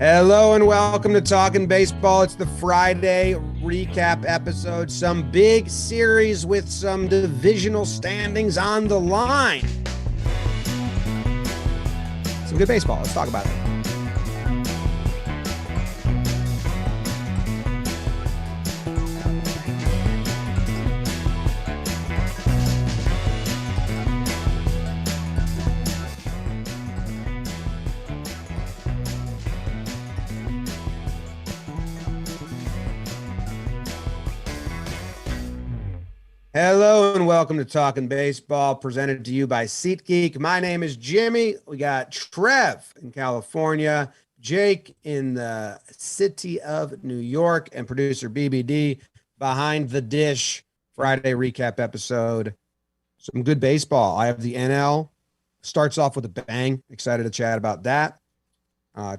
Hello and welcome to Talkin' Baseball. It's the Friday recap episode. Some big series with some divisional standings on the line. Some good baseball. Let's talk about it. Hello and welcome to Talkin' Baseball, presented to you by SeatGeek. My name is Jimmy. We got Trev in California, Jake in the city of New York, and producer BBD behind the dish. Friday recap episode. Some good baseball. I have the NL. Starts off with a bang. Excited to chat about that.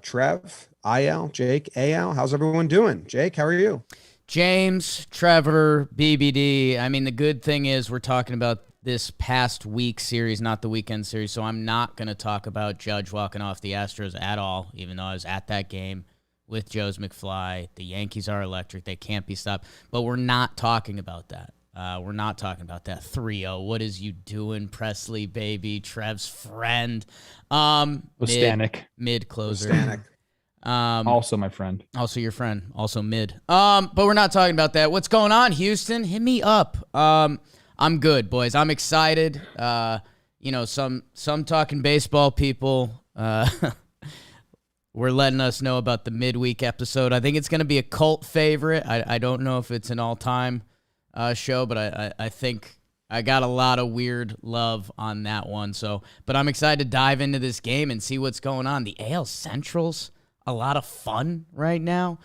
Trev, IL, Jake, AL. How's everyone doing? Jake, how are you? James, Trevor, BBD. I mean, the good thing is we're talking about this past week series, not the weekend series, so I'm not going to talk about Judge walking off the Astros at all, even though I was at that game with Joe's McFly. The Yankees are electric. They can't be stopped. But we're not talking about that. We're not talking about that 3-0. What is you doing, Presley, baby? Trev's friend. Mid closer. Also my friend. Also your friend. Also mid. But we're not talking about that. What's going on, Houston? Hit me up. I'm good, boys. I'm excited. Some talking baseball people were letting us know about the midweek episode. I think it's going to be a cult favorite. I don't know if it's an all-time show, but I think I got a lot of weird love on that one. But I'm excited to dive into this game and see what's going on. The AL Central's a lot of fun right now.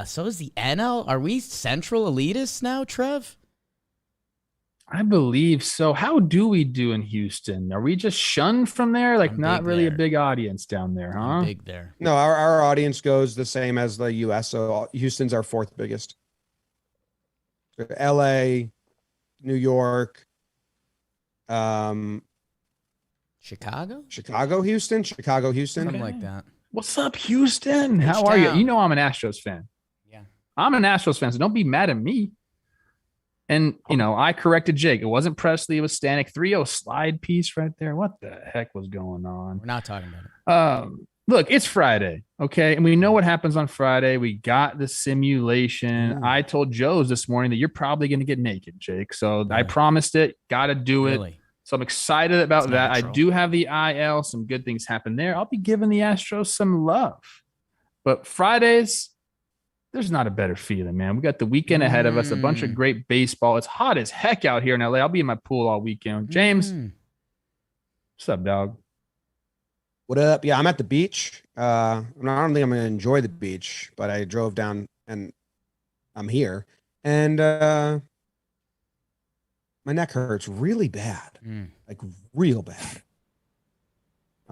So is the NL. Are we Central elitists now, Trev? I believe so. How do we do in Houston? Are we just shunned from there? Like, not really a big audience down there, huh? I'm big there. No, our audience goes the same as the U.S., so Houston's our fourth biggest. L.A., New York, Chicago, Houston. Something like that. What's up, Houston? How are you? You know I'm an Astros fan. Yeah. I'm an Astros fan, so don't be mad at me. And, I corrected Jake. It wasn't Presley. It was Stanek. 3-0 slide piece right there. What the heck was going on? We're not talking about it. Look, it's Friday, okay? And we know what happens on Friday. We got the simulation. I told Joe's this morning that you're probably going to get naked, Jake. So I promised it. Got to do it. Really? So I'm excited about that. Natural. I do have the IL. Some good things happen there. I'll be giving the Astros some love. But Fridays, there's not a better feeling, man. We got the weekend ahead of us, a bunch of great baseball. It's hot as heck out here in LA. I'll be in my pool all weekend. James, what's up, dog? What up? Yeah, I'm at the beach. I don't think I'm going to enjoy the beach, but I drove down and I'm here. And my neck hurts really bad, like real bad.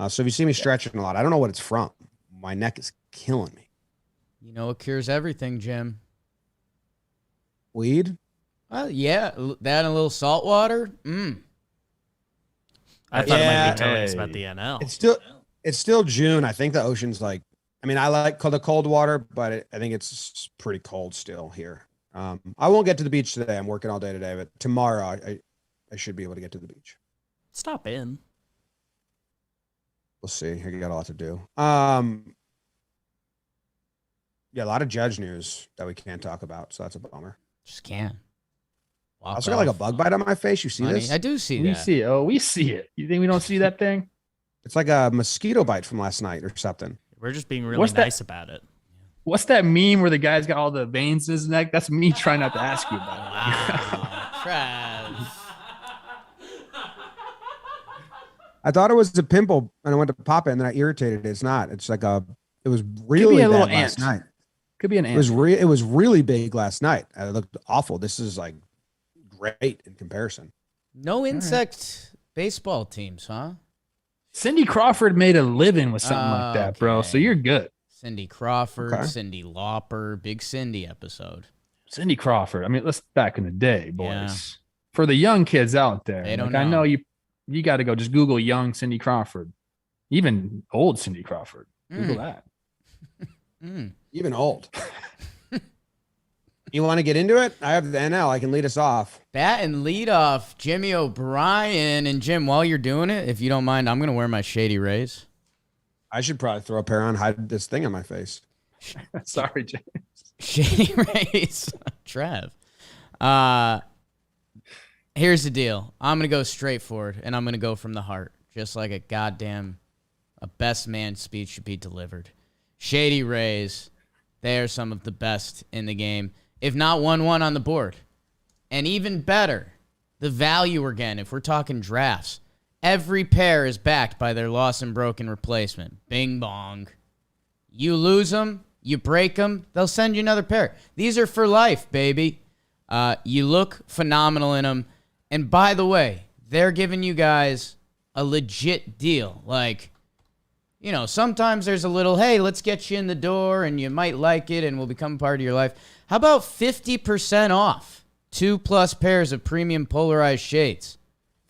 So if you see me stretching a lot, I don't know what it's from. My neck is killing me. You know, it cures everything, Jim. Weed? Yeah, that and a little salt water. I thought it might be telling us about the NL. It's still June. I think the ocean's I like the cold water, but I think it's pretty cold still here. I won't get to the beach today. I'm working all day today, but tomorrow I should be able to get to the beach. Stop in. We'll see. I got a lot to do. Yeah, a lot of Judge news that we can't talk about, so that's a bummer. Just can't. I also got like a bug bite on my face. You see this? I do see that. We see it. Oh, we see it. You think we don't see that thing? It's like a mosquito bite from last night or something. We're just being really nice about it. What's that meme where the guy's got all the veins in his neck? That's me trying not to ask you about it. Wow, Trev. I thought it was a pimple, and I went to pop it, and then I irritated it. It's not. It's like it was really bad last night. Could be an ant. It was really big last night. It looked awful. This is like great in comparison. No insect baseball teams, huh? Cindy Crawford made a living with something like that, bro. So you're good. Cindy Crawford, Cindy Lauper, big Cindy episode. Cindy Crawford. I mean, let's back in the day, boys. Yeah. For the young kids out there, they don't know. I know you got to go just Google young Cindy Crawford, even old Cindy Crawford. Google that. Even old. You want to get into it? I have the NL. I can lead us off. Bat and lead off, Jimmy O'Brien. And Jim, while you're doing it, if you don't mind, I'm going to wear my Shady Rays. I should probably throw a pair on, hide this thing on my face. Sorry, James. Shady Rays. Trev. Here's the deal. I'm going to go straight forward, and I'm going to go from the heart, just like a best man speech should be delivered. Shady Rays, they are some of the best in the game, if not 1-1 on the board. And even better, the value we're getting, if we're talking drafts, every pair is backed by their lost and broken replacement. Bing bong. You lose them, you break them, they'll send you another pair. These are for life, baby. You look phenomenal in them. And by the way, they're giving you guys a legit deal. Like, sometimes there's a little, hey, let's get you in the door and you might like it and will become part of your life. How about 50% off 2+ pairs of premium polarized shades?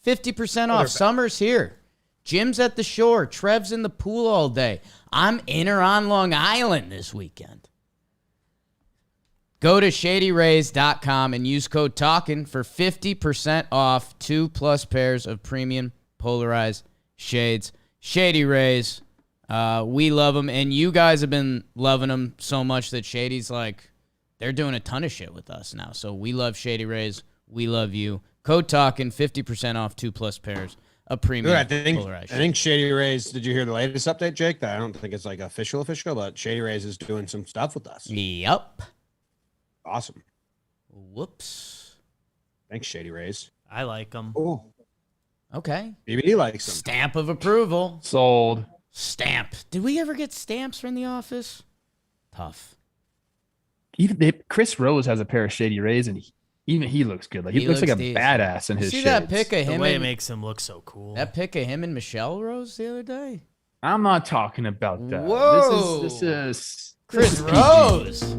50% off. Summer's here. Jim's at the shore. Trev's in the pool all day. I'm in or on Long Island this weekend. Go to shadyrays.com and use code Talkin for 50% off 2+ pairs of premium polarized shades. Shady Rays. We love them, and you guys have been loving them so much that Shady's like, they're doing a ton of shit with us now. So we love Shady Rays. We love you. Code Talkin, 50% off 2+ pairs of premium polarized. I think Shady Rays, did you hear the latest update, Jake? I don't think it's like official, but Shady Rays is doing some stuff with us. Yep. Awesome. Whoops. Thanks, Shady Rays. I like them. Oh, okay. BBD likes them. Stamp of approval. Sold. Stamp. Did we ever get stamps from the office? Tough. Chris Rose has a pair of Shady Rays, and even he looks good. Like he looks like a badass in his shades. See that pic of him? The way it makes him look so cool. That pic of him and Michelle Rose the other day. I'm not talking about that. Whoa. This is Chris Rose.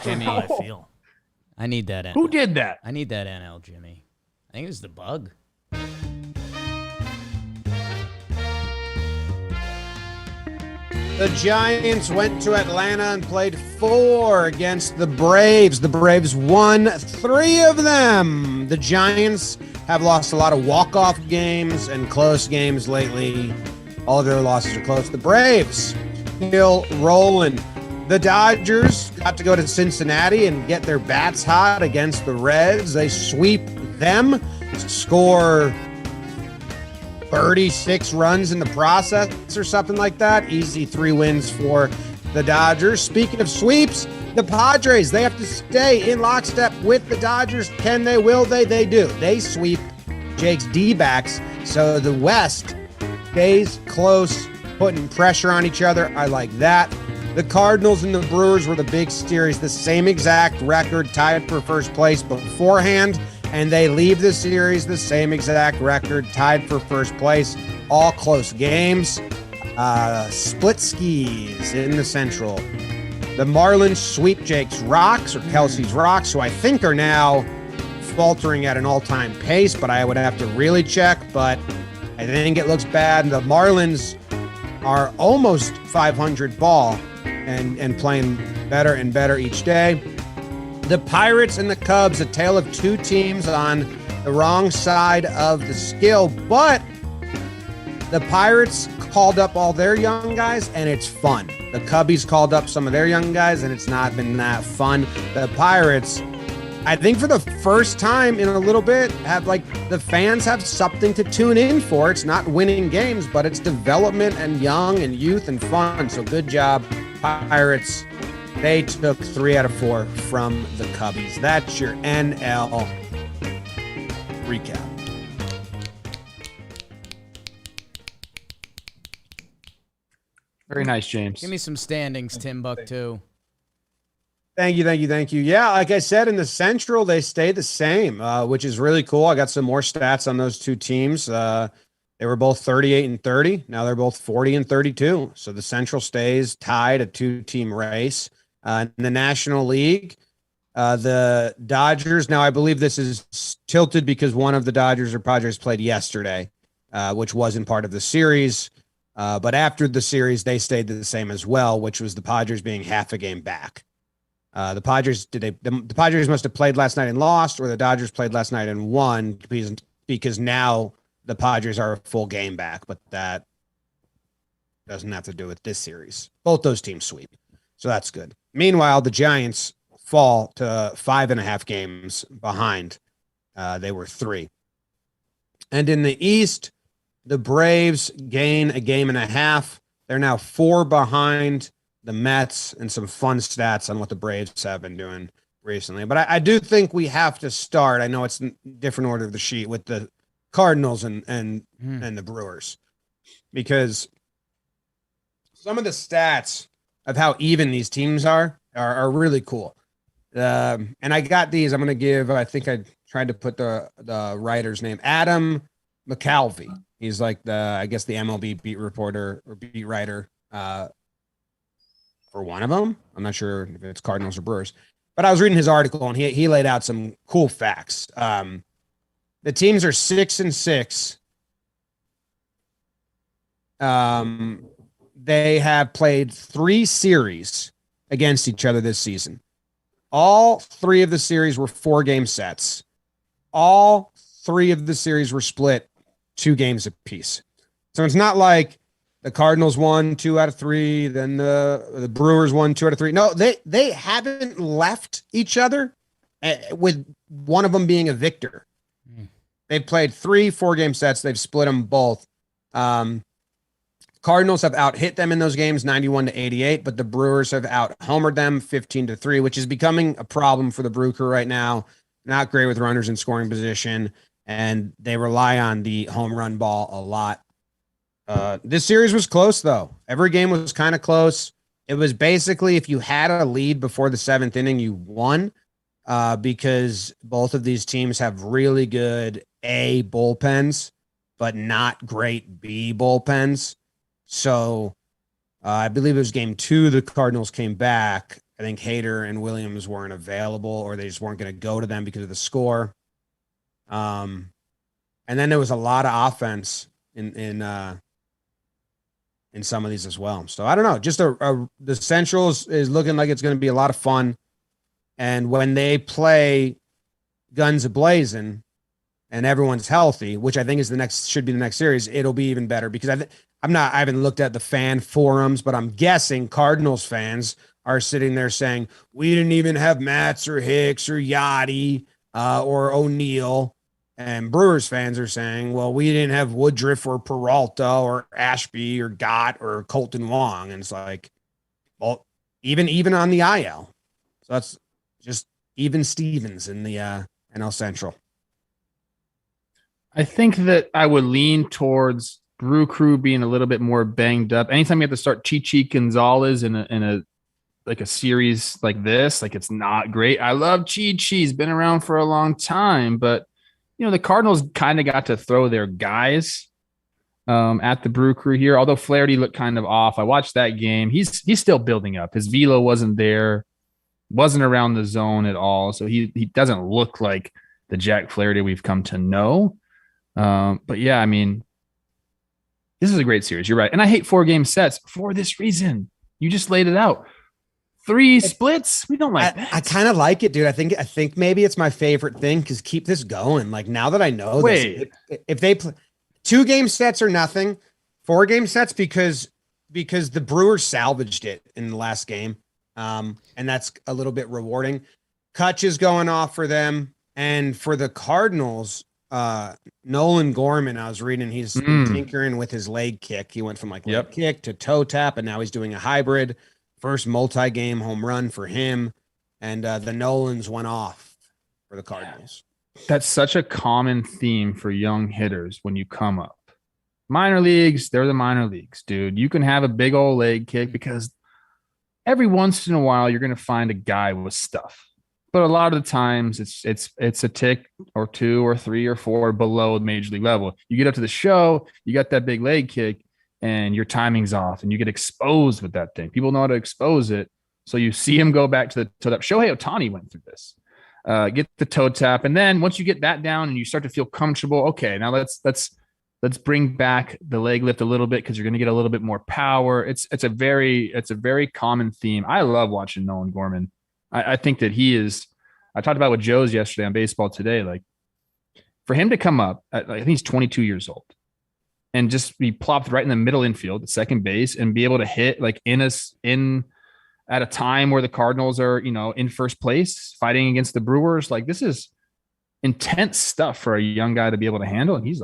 Jimmy, I feel. I need that. Who did that? I need that NL, Jimmy. I think it was the bug. The Giants went to Atlanta and played 4 against the Braves. The Braves won 3 of them. The Giants have lost a lot of walk-off games and close games lately. All of their losses are close. The Braves still rolling. The Dodgers got to go to Cincinnati and get their bats hot against the Reds. They sweep them, score 36 runs in the process or something like that. Easy 3 wins for the Dodgers. Speaking of sweeps, the Padres, they have to stay in lockstep with the Dodgers. Can they? Will they? They do. They sweep Jake's D-backs. So the West stays close, putting pressure on each other. I like that. The Cardinals and the Brewers were the big series, the same exact record, tied for first place beforehand, and they leave the series the same exact record, tied for first place. All close games. Split skis in the Central. The Marlins sweep Jake's Rocks, or Kelsey's Rocks, who I think are now faltering at an all-time pace, but I would have to really check, but I think it looks bad. The Marlins are almost 500 ball and playing better and better each day. The Pirates and the Cubs, a tale of 2 teams on the wrong side of the scale, but the Pirates called up all their young guys, and it's fun. The Cubbies called up some of their young guys, and it's not been that fun. The Pirates, I think for the first time in a little bit, have the fans have something to tune in for. It's not winning games, but it's development and young and youth and fun. So good job, Pirates. They took 3 out of 4 from the Cubbies. That's your NL recap. Very nice, James. Give me some standings, Timbuktu. Thank you. Yeah, like I said, in the Central, they stay the same, which is really cool. I got some more stats on those 2 teams. They were both 38 and 30. Now they're both 40 and 32. So the Central stays tied, a 2-team race. In the National League, the Dodgers, now I believe this is tilted because one of the Dodgers or Padres played yesterday, which wasn't part of the series. But after the series, they stayed the same as well, which was the Padres being half a game back. The Padres must have played last night and lost, or the Dodgers played last night and won because now the Padres are a full game back, but that doesn't have to do with this series. Both those teams sweep, so that's good. Meanwhile, the Giants fall to 5.5 games behind. They were 3. And in the East, the Braves gain a game and a half. They're now 4 behind the Mets, and some fun stats on what the Braves have been doing recently. But I do think we have to start. I know it's in different order of the sheet with the Cardinals and the Brewers, because some of the stats of how even these teams are really cool. And I got these. I'm going to give, I think I tried to put the writer's name, Adam McAlvey. He's like the MLB beat reporter or beat writer for one of them. I'm not sure if it's Cardinals or Brewers, but I was reading his article and he laid out some cool facts. The teams are 6-6. They have played 3 series against each other this season. All 3 of the series were 4-game sets. All 3 of the series were split 2 games apiece. So it's not like the Cardinals won 2 out of 3, then the Brewers won 2 out of 3. No, they haven't left each other with one of them being a victor. They've played 3 4-game sets. They've split them both. Cardinals have out-hit them in those games 91-88, but the Brewers have out-homered them 15-3, which is becoming a problem for the Brew Crew right now. Not great with runners in scoring position, and they rely on the home run ball a lot. This series was close, though. Every game was kind of close. It was basically if you had a lead before the 7th inning, you won, because both of these teams have really good A bullpens, but not great B bullpens. So I believe it was game 2. The Cardinals came back. I think Hader and Williams weren't available, or they just weren't going to go to them because of the score. And then there was a lot of offense in some of these as well. So I don't know. Just the Centrals is looking like it's going to be a lot of fun. And when they play guns a-blazing and everyone's healthy, which I think is should be the next series, it'll be even better, because I haven't looked at the fan forums, but I'm guessing Cardinals fans are sitting there saying, we didn't even have Matz or Hicks or Yachty or O'Neill. And Brewers fans are saying, well, we didn't have Woodruff or Peralta or Ashby or Gott or Colton Wong. And it's like, well, even on the IL. So that's just even Stevens in the NL Central. I think that I would lean towards Brew Crew being a little bit more banged up. Anytime you have to start Chichi Gonzalez in a series like this, like, it's not great. I love Chichi. He's been around for a long time, but the Cardinals kind of got to throw their guys at the Brew Crew here. Although Flaherty looked kind of off. I watched that game. He's still building up. His velo wasn't there, wasn't around the zone at all. So he doesn't look like the Jack Flaherty we've come to know. But yeah, I mean, this is a great series. You're right. And I hate 4-game sets for this reason. You just laid it out. 3 splits. We don't like that. I kind of like it, dude. I think maybe it's my favorite thing, because keep this going. Like, now that I know this, if they play 2-game sets or nothing, 4-game sets, because the Brewers salvaged it in the last game. And that's a little bit rewarding. Kutch is going off for them. And for the Cardinals, Nolan Gorman, I was reading, he's been tinkering with his leg kick. He went from leg kick to toe tap, and now he's doing a hybrid. First multi-game home run for him. And the Nolans went off for the Cardinals. That's such a common theme for young hitters when you come up. Minor leagues, they're the minor leagues, dude. You can have a big old leg kick because every once in a while you're going to find a guy with stuff. But a lot of the times it's a tick or 2 or 3 or 4 below the major league level. You get up to the show, you got that big leg kick, and your timing's off, and you get exposed with that thing. People know how to expose it. So you see him go back to the toe tap. Shohei Ohtani went through this. Get the toe tap. And then once you get that down and you start to feel comfortable, okay, now let's let's bring back the leg lift a little bit because you're going to get a little bit more power. It's a very common theme. I love watching Nolan Gorman. I think that he is. I talked about with Joe's yesterday on Baseball Today. Like for him to come up, I think he's 22 years old, and just be plopped right in the middle infield at second base and be able to hit like in at a time where the Cardinals are, in first place fighting against the Brewers. Like this is intense stuff for a young guy to be able to handle. And he's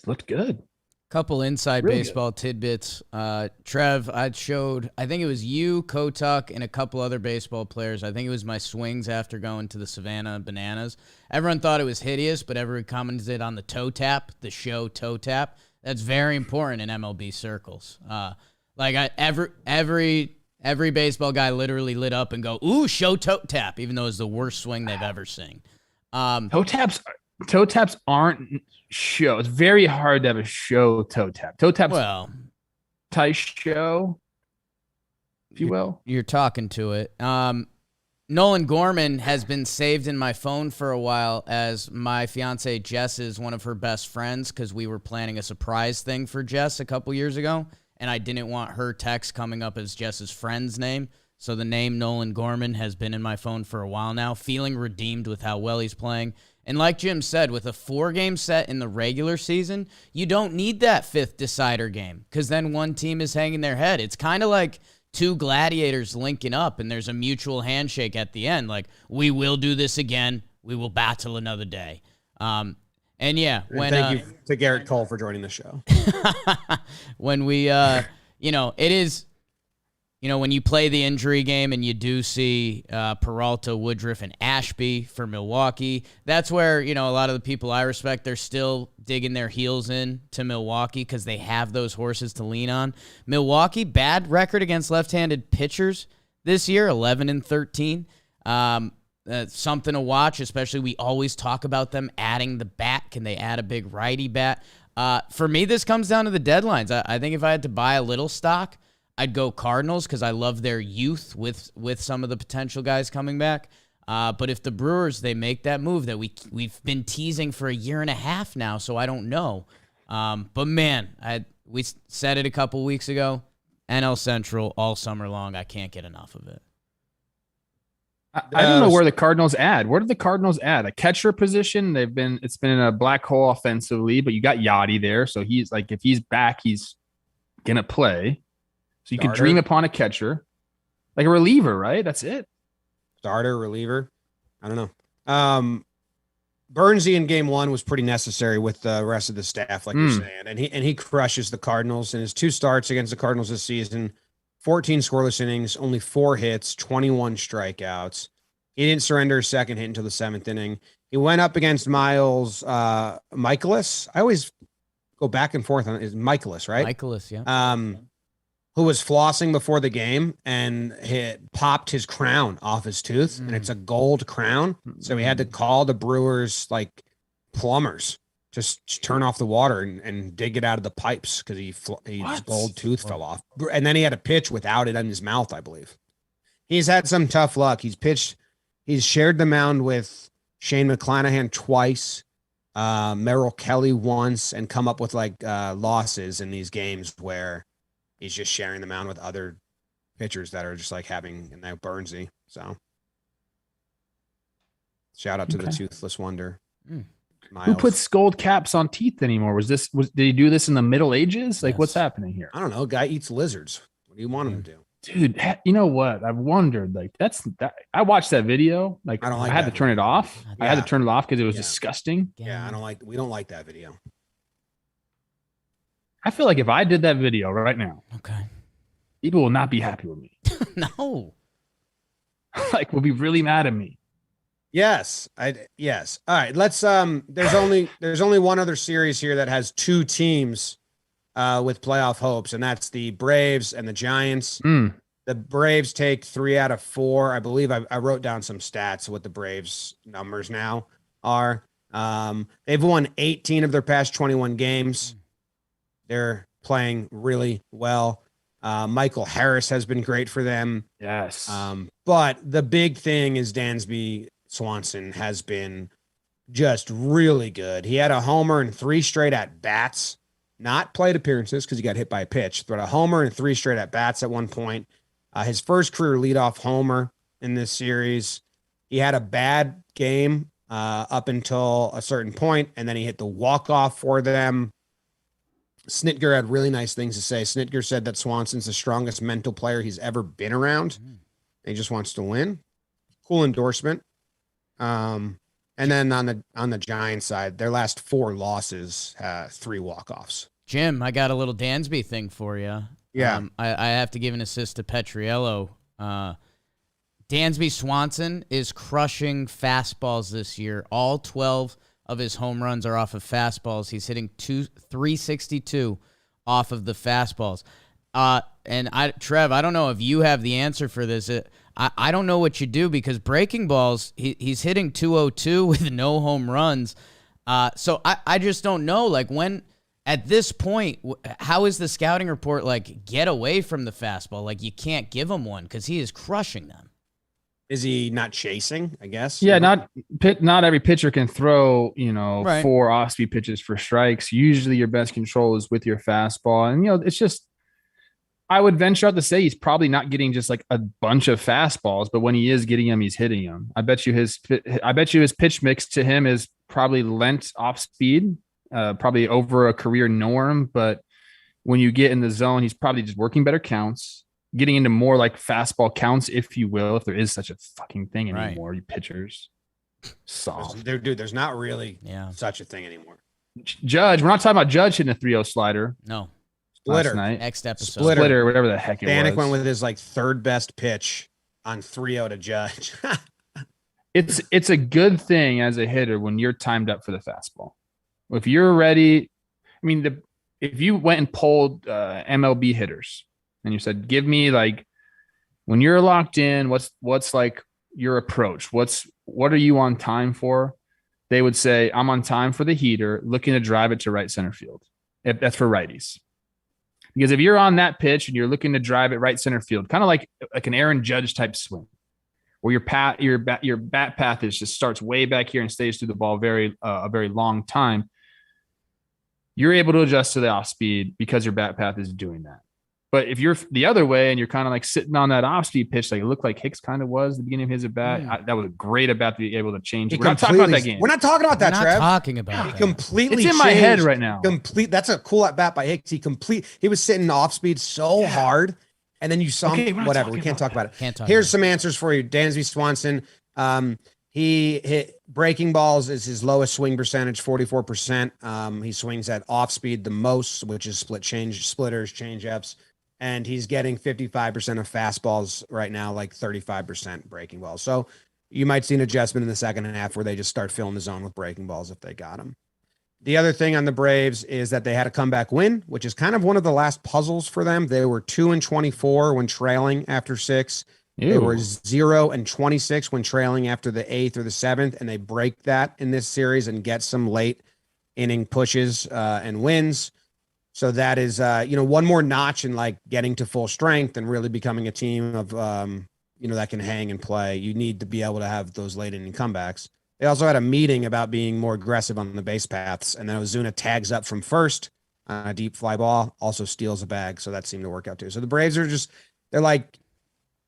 looked good. Couple inside Really baseball tidbits. Trev, I think it was you, Kotak, and a couple other baseball players. I think it was my swings after going to the Savannah Bananas. Everyone thought it was hideous, but everyone commented on the toe tap, the show toe tap. That's very important in MLB circles. Every baseball guy literally lit up and go, ooh, show toe tap, even though it's the worst swing they've ever seen. Toe taps aren't show. It's very hard to have a show toe tap. Toe taps, tie show, if you will. You're talking to it. Nolan Gorman has been saved in my phone for a while as my fiance Jess is one of her best friends because we were planning a surprise thing for Jess a couple years ago, and I didn't want her text coming up as Jess's friend's name. So the name Nolan Gorman has been in my phone for a while now, feeling redeemed with how well he's playing. And like Jim said, with a 4-game set in the regular season, you don't need that 5th decider game because then one team is hanging their head. It's kind of like two gladiators linking up and there's a mutual handshake at the end. Like, we will do this again. We will battle another day. And thank you to Garrett Cole for joining the show. When we, it is, when you play the injury game and you do see Peralta, Woodruff, and Ashby for Milwaukee, that's where, a lot of the people I respect, they're still digging their heels in to Milwaukee because they have those horses to lean on. Milwaukee, bad record against left-handed pitchers this year, 11-13. Something to watch, especially we always talk about them adding the bat. Can they add a big righty bat? For me, this comes down to the deadlines. I think if I had to buy a little stock, I'd go Cardinals because I love their youth with some of the potential guys coming back. But if the Brewers, they make that move that we've been teasing for a year and a half now, so I don't know. But man, we said it a couple weeks ago, NL Central all summer long. I can't get enough of it. I don't know where the Cardinals add. Where did the Cardinals add? A catcher position? It's been a black hole offensively, but you got Yachty there. So he's like, if he's back, he's going to play. So you could dream upon a catcher, like a reliever, right? That's it. Starter, reliever. I don't know. Burnsy in game 1 was pretty necessary with the rest of the staff, like you're saying. And he crushes the Cardinals in his 2 starts against the Cardinals this season. 14 scoreless innings, only 4 hits, 21 strikeouts. He didn't surrender a second hit until the 7th inning. He went up against Miles Michaelis. I always go back and forth on it. It's Michaelis, right? Michaelis, yeah. Who was flossing before the game and popped his crown off his tooth, and it's a gold crown. So he had to call the Brewers like plumbers, just turn off the water and dig it out of the pipes because his gold tooth fell off. And then he had to pitch without it in his mouth, I believe. He's had some tough luck. He's shared the mound with Shane McClanahan twice, Merrill Kelly once, and come up with losses in these games where he's just sharing the mound with other pitchers that are just like having and now Burnsy. So shout out to the toothless wonder. Miles. Who puts gold caps on teeth anymore? Did he do this in the Middle Ages? Like, what's happening here? I don't know. Guy eats lizards. What do you want him to do? Dude, you know what? I've wondered. Like, I watched that video. Like, I had to turn it off. Yeah. I had to turn it off because it was disgusting. Yeah, we don't like that video. I feel like if I did that video right now, people will not be happy with me. No. Like, will be really mad at me. Yes. Yes. All right. Let's there's only one other series here that has 2 teams with playoff hopes, and that's the Braves and the Giants. The Braves take 3 out of 4. I believe I wrote down some stats of what the Braves numbers now are. They've won 18 of their past 21 games. They're playing really well. Michael Harris has been great for them. Yes. But the big thing is Dansby Swanson has been just really good. He had a homer in 3 straight at bats not plate appearances because he got hit by a pitch, but a homer and 3 straight at bats at one point. His first career leadoff homer in this series. He had a bad game up until a certain point, and then he hit the walk-off for them. Snitker had really nice things to say. Snitker said that Swanson's the strongest mental player he's ever been around. He just wants to win. Cool endorsement. And then on the Giants side, their last 4 losses, 3 walk-offs. Jim, I got a little Dansby thing for you. Yeah. I have to give an assist to Petriello. Dansby Swanson is crushing fastballs this year. All 12 of his home runs are off of fastballs. He's hitting 362 off of the fastballs. Trev, I don't know if you have the answer for this. I don't know what you do because breaking balls, he's hitting 202 with no home runs. So I just don't know. Like when at this point, how is the scouting report like get away from the fastball? Like you can't give him one because he is crushing them. Is he not chasing, I guess? Yeah, not every pitcher can throw, Right. 4 off-speed pitches for strikes. Usually your best control is with your fastball. And, it's just, I would venture out to say he's probably not getting just like a bunch of fastballs, but when he is getting them, he's hitting them. I bet you his pitch mix to him is probably lent off speed, probably over a career norm. But when you get in the zone, he's probably just working better counts, getting into more like fastball counts, if you will, if there is such a fucking thing anymore, you pitchers. Soft. There's not really Yeah. such a thing anymore. Judge, we're not talking about Judge hitting a 3-0 slider No. last Splitter. night. Next episode. Splitter, whatever the heck it Danik was. went with his like 3rd best pitch on 3-0 to Judge. It's a good thing as a hitter when you're timed up for the fastball. If you're ready, if you went and polled MLB hitters and you said, give me like when you're locked in, what's like your approach? What are you on time for? They would say, I'm on time for the heater, looking to drive it to right center field. If that's for righties. Because if you're on that pitch and you're looking to drive it right center field, kind of like an Aaron Judge type swing, where your bat path just starts way back here and stays through the ball a very long time, you're able to adjust to the off speed because your bat path is doing that. But if you're the other way and you're kind of like sitting on that off speed pitch, like it looked like Hicks kind of was at the beginning of his at bat, that was a great at bat to be able to change. We're not talking about that game. We're not talking about that, We're not Trev. talking about He that. completely It's in my head right now. That's a cool at bat by Hicks. He was sitting off speed so hard, and then you saw him. Whatever. We can't talk about it. Here's some answers for you. Dansby Swanson. He hit breaking balls is his lowest swing percentage, 44%. He swings at off speed the most, which is splitters, change-ups. And he's getting 55% of fastballs right now, like 35% breaking balls. So you might see an adjustment in the second half where they just start filling the zone with breaking balls if they got them. The other thing on the Braves is that they had a comeback win, which is kind of one of the last puzzles for them. They were 2-24 when trailing after 6. Ew. They were 0-26 when trailing after the 8th or the 7th, and they break that in this series and get some late inning pushes and wins. So that is, one more notch in like getting to full strength and really becoming a team of, that can hang and play. You need to be able to have those late inning comebacks. They also had a meeting about being more aggressive on the base paths. And then Ozuna tags up from first on a deep fly ball, also steals a bag. So that seemed to work out too. So the Braves are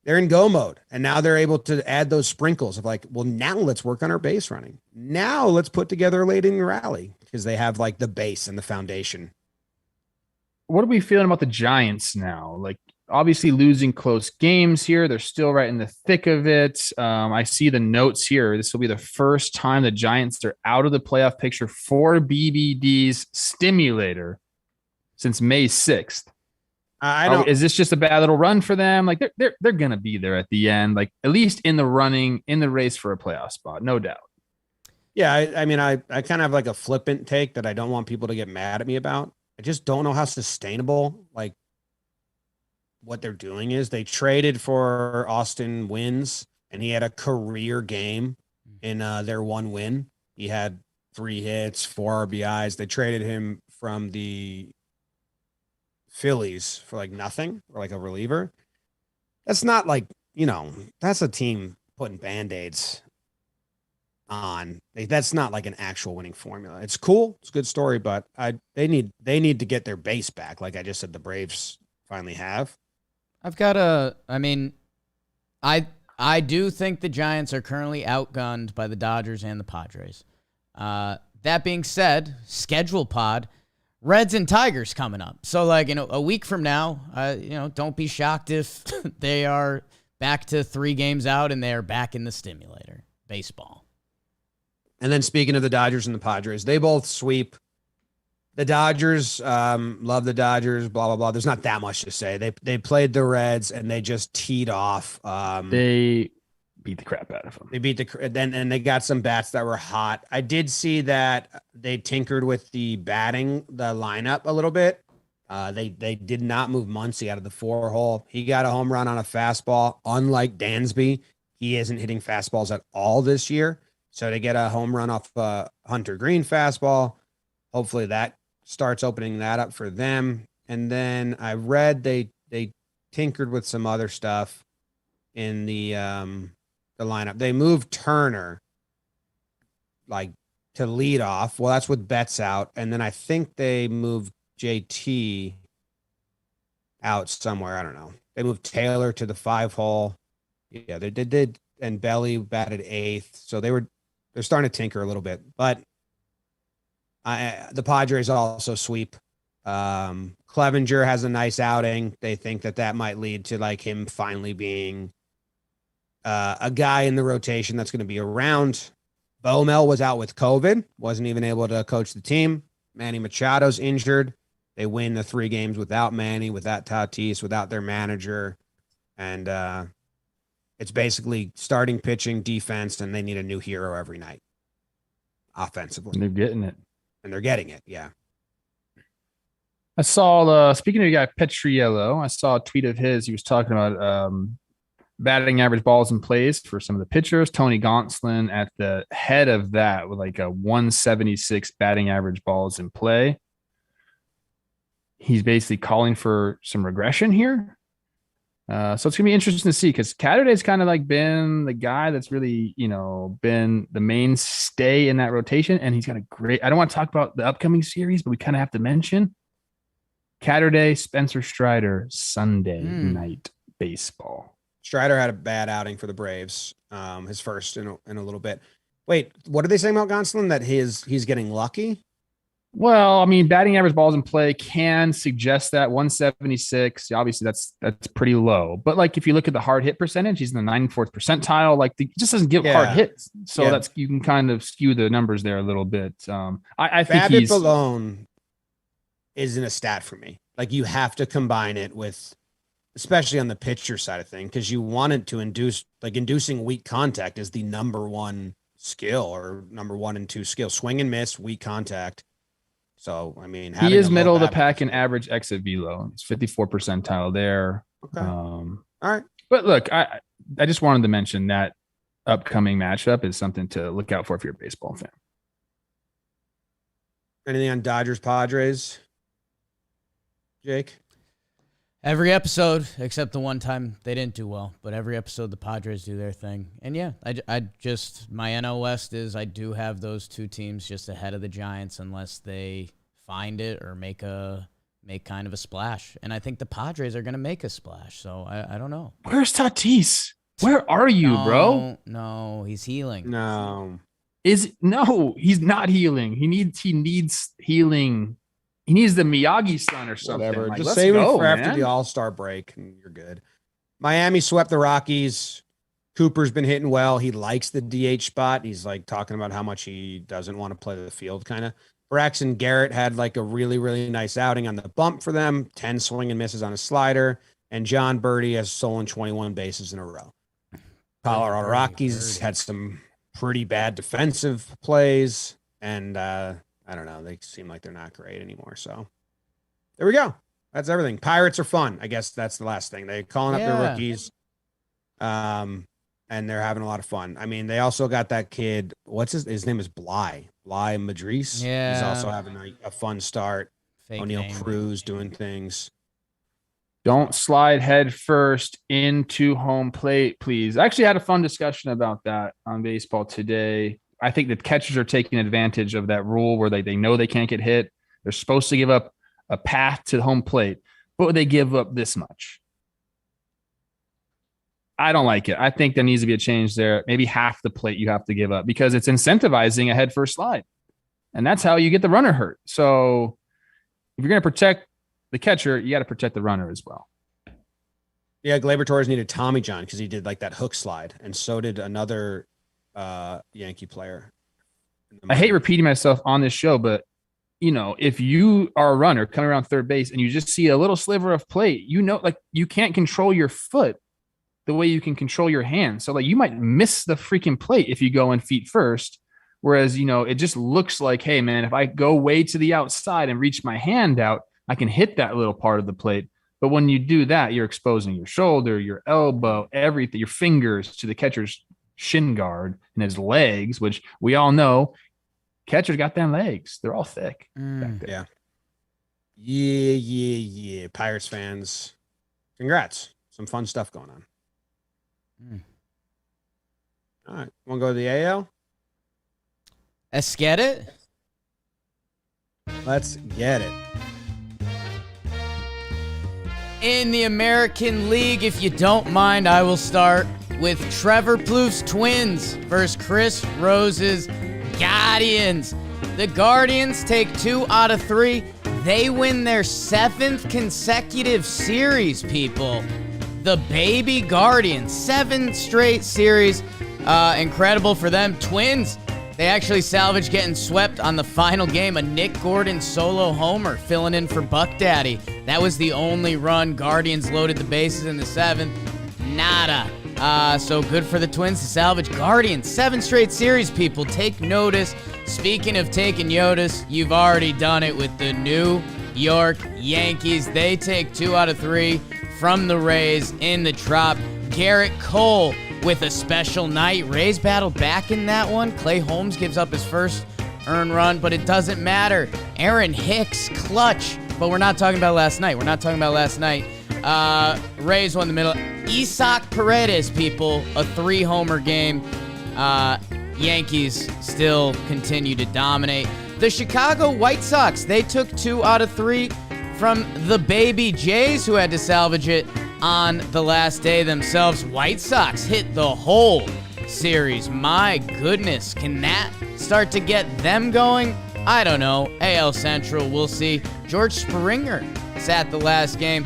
they're in go mode. And now they're able to add those sprinkles of like, well, now let's work on our base running. Now let's put together a late inning rally because they have like the base and the foundation. What are we feeling about the Giants now? Like obviously losing close games here. They're still right in the thick of it. I see the notes here. This will be the first time the Giants are out of the playoff picture for BBD's Stimulator since May 6th. Is this just a bad little run for them? Like they're going to be there at the end, like at least in the running, in the race for a playoff spot, no doubt. Yeah. I kind of have like a flippant take that I don't want people to get mad at me about. I just don't know how sustainable, like, what they're doing is. They traded for Austin Wins, and he had a career game in their one win. He had 3 hits, 4 RBIs. They traded him from the Phillies for like nothing, or like a reliever. That's not like, that's a team putting Band-Aids on. That's not like an actual winning formula. It's cool. It's a good story, but they need to get their base back. Like I just said, the Braves finally have. I do think the Giants are currently outgunned by the Dodgers and the Padres. That being said, schedule pod, Reds and Tigers coming up. So like, a week from now, don't be shocked if they are back to 3 games out and they're back in the stimulator baseball. And then speaking of the Dodgers and the Padres, they both sweep. The Dodgers, love the Dodgers, blah, blah, blah. There's not that much to say. They played the Reds and they just teed off. They beat the crap out of them. They beat and they got some bats that were hot. I did see that they tinkered with the lineup a little bit. They did not move Muncy out of the 4-hole. He got a home run on a fastball. Unlike Dansby, he isn't hitting fastballs at all this year. So to get a home run off Hunter Green fastball, hopefully that starts opening that up for them. And then I read they tinkered with some other stuff in the lineup. They moved Turner like to lead off. Well, that's with Betts out. And then I think they moved JT out somewhere. I don't know. They moved Taylor to the 5-hole. Yeah, they did. And Belly batted 8th. So they're starting to tinker a little bit, but the Padres also sweep. Clevenger has a nice outing. They think that might lead to like him finally being a guy in the rotation that's going to be around. Bomel was out with COVID, wasn't even able to coach the team. Manny Machado's injured. They win the 3 games without Manny, without Tatis, without their manager. And it's basically starting pitching, defense, and they need a new hero every night offensively. And they're getting it. And they're getting it, yeah. I saw, speaking of the guy, Petriello, I saw a tweet of his. He was talking about batting average balls in plays for some of the pitchers. Tony Gonsolin at the head of that with like a 176 batting average balls in play. He's basically calling for some regression here. So it's going to be interesting to see because Caterday's kind of like been the guy that's really, been the mainstay in that rotation. And he's got a great, I don't want to talk about the upcoming series, but we kind of have to mention Caturday, Spencer Strider, Sunday night baseball. Strider had a bad outing for the Braves, his first in a little bit. Wait, what are they saying about Gonsolin? That he's getting lucky? Well, I mean, batting average balls in play can suggest that 176. Obviously, that's pretty low. But like, if you look at the hard hit percentage, he's in the 94th percentile. Like, he just doesn't give hard hits, so you can kind of skew the numbers there a little bit. I think BABIP alone isn't a stat for me. Like, you have to combine it with, especially on the pitcher side of thing, because you want it to inducing weak contact is the number 1 skill or number 1 and 2 skill. Swing and miss, weak contact. So, I mean, he is middle of the pack in average exit velo. It's 54 percentile there. Okay. All right. But look, I just wanted to mention that upcoming matchup is something to look out for if you're a baseball fan. Anything on Dodgers Padres, Jake? Every episode, except the one time they didn't do well, but every episode the Padres do their thing. And yeah, I just, my NL West is I do have those 2 teams just ahead of the Giants unless they find it or make kind of a splash. And I think the Padres are going to make a splash. So I don't know. Where's Tatis? Where are you, bro? No, he's healing. No, he's not healing. He needs healing. He needs the Miyagi-san or something. Whatever. Like, just save it for after man. the All-Star break, and you're good. Miami swept the Rockies. Cooper's been hitting well. He likes the DH spot. He's like talking about how much he doesn't want to play the field, kind of. Braxton Garrett had like a really, really nice outing on the bump for them. 10 swing and misses on a slider. And John Birdie has stolen 21 bases in a row. Colorado Rockies had some pretty bad defensive plays, and I don't know. They seem like they're not great anymore. So there we go. That's everything. Pirates are fun. I guess that's the last thing. They're calling up their rookies. And they're having a lot of fun. I mean, they also got that kid. What's his name is Bly Madris. Yeah. He's also having a fun start. Fake O'Neal name. Cruz doing things. Don't slide head first into home plate, please. I actually had a fun discussion about that on baseball today. I think the catchers are taking advantage of that rule where they know they can't get hit. They're supposed to give up a path to the home plate, but they give up this much. I don't like it. I think there needs to be a change there. Maybe half the plate you have to give up because it's incentivizing a head first slide. And that's how you get the runner hurt. So if you're going to protect the catcher, you got to protect the runner as well. Yeah, Gleyber Torres needed Tommy John because he did like that hook slide, and so did another Yankee player. I hate repeating myself on this show, but if you are a runner coming around third base and you just see a little sliver of plate, like you can't control your foot the way you can control your hand. So like you might miss the freaking plate if you go in feet first. Whereas, it just looks like, hey man, if I go way to the outside and reach my hand out, I can hit that little part of the plate. But when you do that, you're exposing your shoulder, your elbow, everything, your fingers to the catcher's shin guard and his legs, which we all know catchers got them legs. They're all thick. Back there. Yeah. Pirates fans, congrats. Some fun stuff going on. All right. Want to go to the AL? Let's get it. Let's get it. In the American League, if you don't mind, I will start with Trevor Plouffe's Twins versus Chris Rose's Guardians. The Guardians take 2 out of 3. They win their 7th consecutive series, people. The baby Guardians, 7 straight series. Incredible for them. Twins, they actually salvaged getting swept on the final game. A Nick Gordon solo homer filling in for Buck Daddy. That was the only run. Guardians loaded the bases in the 7th. Nada. So good for the Twins to salvage. Guardians, 7 straight series, people. Take notice. Speaking of taking notice, you've already done it with the New York Yankees. They take 2 out of 3 from the Rays in the Trop. Garrett Cole with a special night. Rays battled back in that one. Clay Holmes gives up his first earned run, but it doesn't matter. Aaron Hicks, clutch. But we're not talking about last night. Rays won the middle. Isaac Paredes, people, a 3-homer game. Yankees still continue to dominate. The Chicago White Sox, they took 2 out of 3 from the baby Jays, who had to salvage it on the last day themselves. White Sox hit the whole series. My goodness, can that start to get them going? I don't know. AL Central, we'll see. George Springer sat the last game.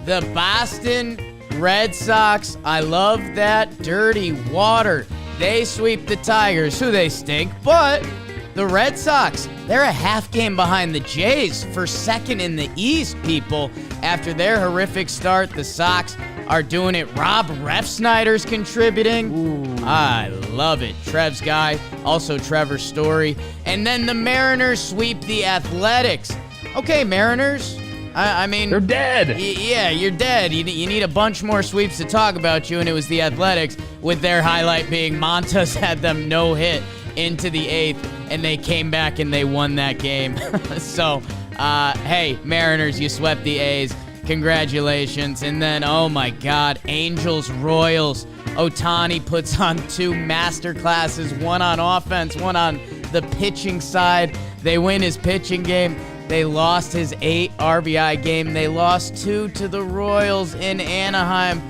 The Boston Red Sox, I love that dirty water. They sweep the Tigers, who they stink, but the Red Sox, they're a half game behind the Jays for second in the East, people. After their horrific start, the Sox are doing it. Rob Refsnyder's contributing. Ooh. I love it. Trev's guy, also Trevor's story. And then the Mariners sweep the Athletics. Okay, Mariners, I mean... They're dead. Yeah, you're dead. You need a bunch more sweeps to talk about you, and it was the Athletics, with their highlight being Montas had them no hit into the 8th, and they came back and they won that game. So, hey, Mariners, you swept the A's. Congratulations. And then, oh my God, Angels-Royals. Ohtani puts on 2 master classes, one on offense, one on the pitching side. They win his pitching game. They lost his 8 RBI game. They lost 2 to the Royals in Anaheim.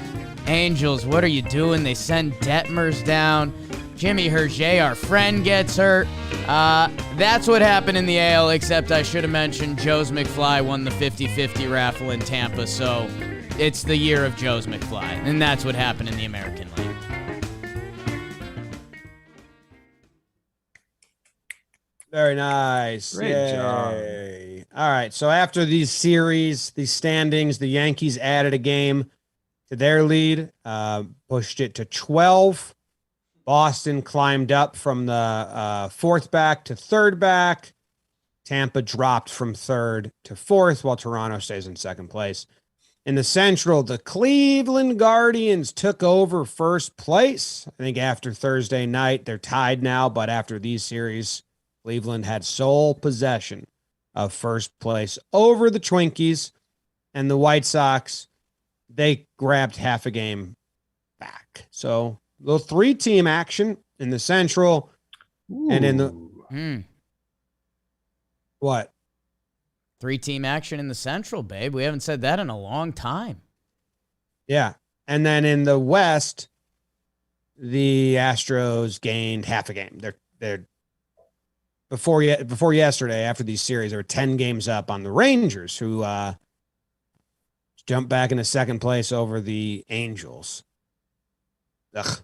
Angels, what are you doing? They send Detmers down. Jimmy Hergé, our friend, gets hurt. That's what happened in the AL, except I should have mentioned Joe's McFly won the 50-50 raffle in Tampa, so it's the year of Joe's McFly, and that's what happened in the American League. Very nice. Great job. All right, so after these series, these standings, the Yankees added a game to their lead, pushed it to 12. Boston climbed up from the 4th back to 3rd back. Tampa dropped from 3rd to 4th, while Toronto stays in 2nd place. In the Central, the Cleveland Guardians took over 1st place. I think after Thursday night, they're tied now, but after these series, Cleveland had sole possession of 1st place over the Twinkies, and the White Sox, they grabbed half a game back. So, little 3-team action in the Central. And in the what? 3-team action in the Central, babe. We haven't said that in a long time. Yeah. And then in the West, the Astros gained half a game. They're before yesterday, after these series, they were 10 games up on the Rangers, who jumped back into second place over the Angels. Ugh.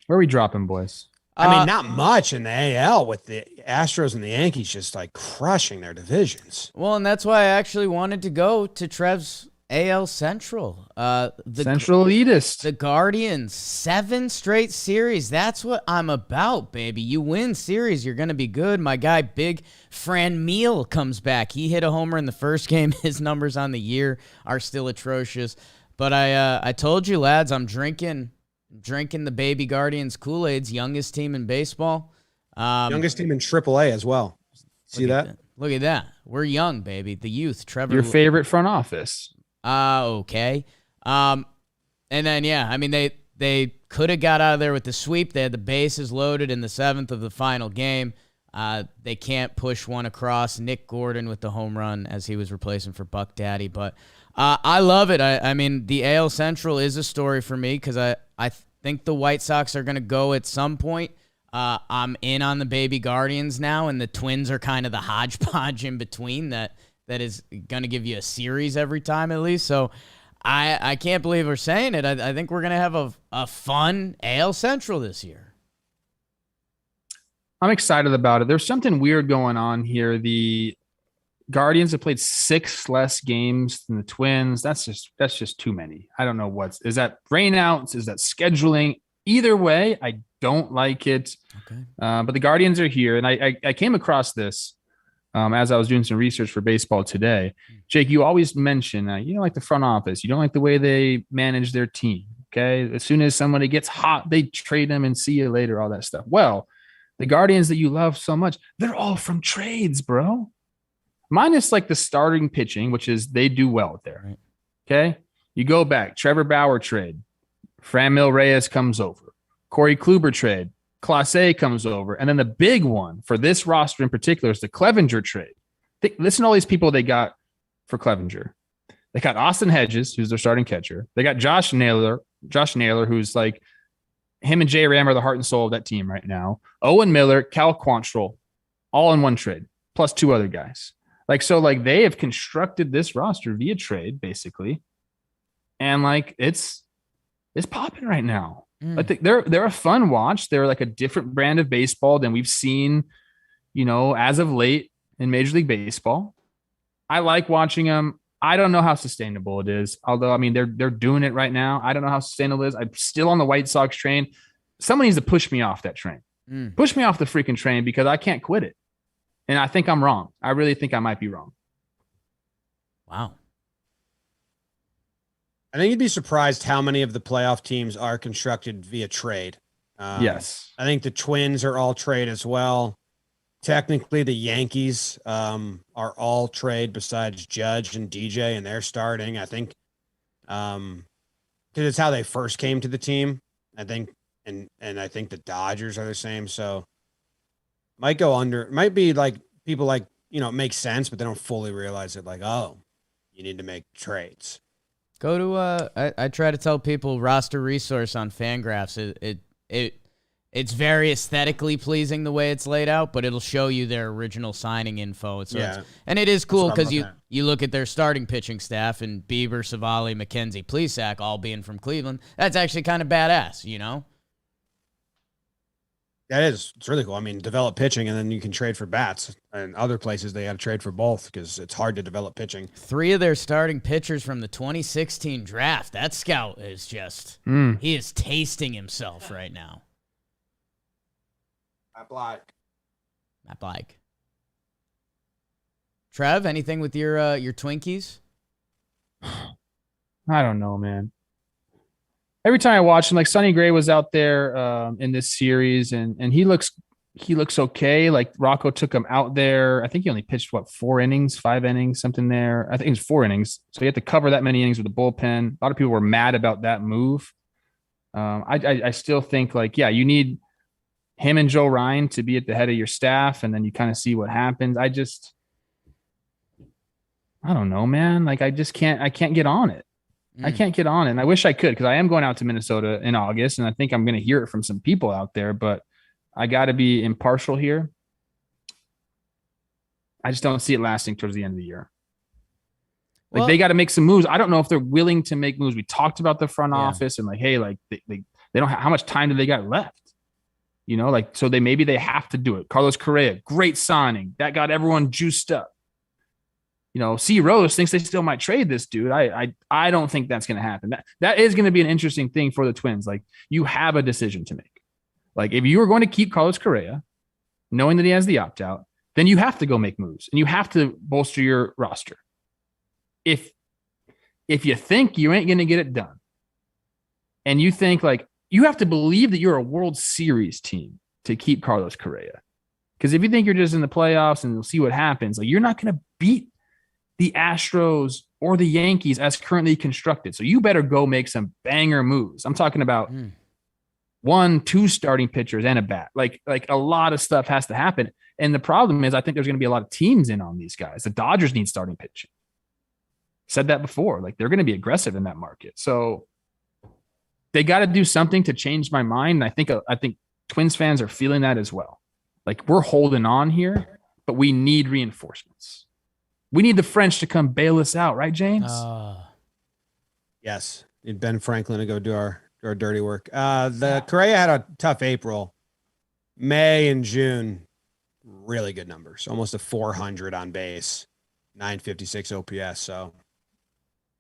Where are we dropping, boys? I mean, not much in the AL with the Astros and the Yankees just like crushing their divisions. Well, and that's why I actually wanted to go to Trev's AL Central. The Central elitist. The Guardians, 7 straight series. That's what I'm about, baby. You win series, you're going to be good. My guy, Big Fran Meal, comes back. He hit a homer in the first game. His numbers on the year are still atrocious. But I told you, lads, I'm drinking the baby Guardians Kool-Aid's youngest team in baseball. Youngest team in AAA as well. See that? Look at that. We're young, baby. The youth. Trevor. Your favorite front office. Okay. And then, yeah, I mean, they could have got out of there with the sweep. They had the bases loaded in the 7th of the final game. They can't push one across. Nick Gordon with the home run as he was replacing for Buck Daddy. But I love it. I mean, the AL Central is a story for me because I think the White Sox are going to go at some point. I'm in on the baby Guardians now, and the Twins are kind of the hodgepodge in between that is going to give you a series every time at least. So I can't believe we're saying it. I think we're going to have a fun AL Central this year. I'm excited about it. There's something weird going on here. The Guardians have played 6 less games than the Twins. That's just too many. I don't know is that rainouts? Is that scheduling? Either way, I don't like it. Okay. But the Guardians are here, and I came across this as I was doing some research for baseball today. Jake, you always mention you don't like the front office. You don't like the way they manage their team. Okay, as soon as somebody gets hot, they trade them and see you later. All that stuff. Well, the Guardians that you love so much, they're all from trades, bro. Minus like the starting pitching, which is they do well there. Right. Okay. You go back, Trevor Bauer trade, Franmil Reyes comes over, Corey Kluber trade, Clase comes over. And then the big one for this roster in particular is the Clevenger trade. Listen to all these people they got for Clevenger. They got Austin Hedges, who's their starting catcher. They got Josh Naylor, who's like him and Jay Ram are the heart and soul of that team right now. Owen Miller, Cal Quantrill, all in one trade, plus 2 other guys. So they have constructed this roster via trade, basically. And it's popping right now. I think they're a fun watch. They're like a different brand of baseball than we've seen, as of late in Major League Baseball. I like watching them. I don't know how sustainable it is. Although, I mean, they're doing it right now. I don't know how sustainable it is. I'm still on the White Sox train. Someone needs to push me off that train. Push me off the freaking train because I can't quit it. And I think I'm wrong. I really think I might be wrong. Wow. I think you'd be surprised how many of the playoff teams are constructed via trade. Yes. I think the Twins are all trade as well. Technically, the Yankees are all trade besides Judge and DJ, and they're starting. I think because it's how they first came to the team. I think, and I think the Dodgers are the same. So might go under. Might be like people like it makes sense, but they don't fully realize it. Like, oh, you need to make trades. Go to I try to tell people roster resource on Fangraphs. It's very aesthetically pleasing the way it's laid out, but it'll show you their original signing info. So and it is cool because you look at their starting pitching staff and Bieber, Savali, McKenzie, Plesac all being from Cleveland. That's actually kind of badass, That is. It's really cool. I mean, develop pitching, and then you can trade for bats. And other places, they got to trade for both because it's hard to develop pitching. 3 of their starting pitchers from the 2016 draft. That scout is just, he is tasting himself right now. Matt Blake. Trev, anything with your Twinkies? I don't know, man. Every time I watch him, like Sonny Gray was out there in this series, and he looks okay. Like Rocco took him out there. I think he only pitched 4 innings, 5 innings, something there. I think it was 4 innings. So he had to cover that many innings with the bullpen. A lot of people were mad about that move. I still think you need him and Joe Ryan to be at the head of your staff, and then you kind of see what happens. I don't know, man. Like I can't get on it. I can't get on it. And I wish I could, because I am going out to Minnesota in August, and I think I'm going to hear it from some people out there, but I got to be impartial here. I just don't see it lasting towards the end of the year. Like they got to make some moves. I don't know if they're willing to make moves. We talked about the front office and like, hey, like they don't have, how much time do they got left? You know, like, so maybe they have to do it. Carlos Correa, great signing. That got everyone juiced up. You know, C. Rose thinks they still might trade this dude. I don't think that's going to happen. That is going to be an interesting thing for the Twins. Like, you have a decision to make. Like, if you are going to keep Carlos Correa, knowing that he has the opt-out, then you have to go make moves and you have to bolster your roster. If you think you ain't going to get it done, and you think like you have to believe that you're a World Series team to keep Carlos Correa, because if you think you're just in the playoffs and you'll see what happens, like you're not going to beat the Astros or the Yankees as currently constructed. So you better go make some banger moves. I'm talking about 1-2 starting pitchers and a bat. Like a lot of stuff has to happen. And the problem is, I think there's going to be a lot of teams in on these guys. The Dodgers need starting pitching. Said that before. Like, they're going to be aggressive in that market. So they got to do something to change my mind. And I think Twins fans are feeling that as well. Like, we're holding on here, but we need reinforcements. We need the French to come bail us out, right, James? Yes. Need Ben Franklin to go do our dirty work. The Correa had a tough April. May and June, really good numbers. Almost a 400 on base, 956 OPS. So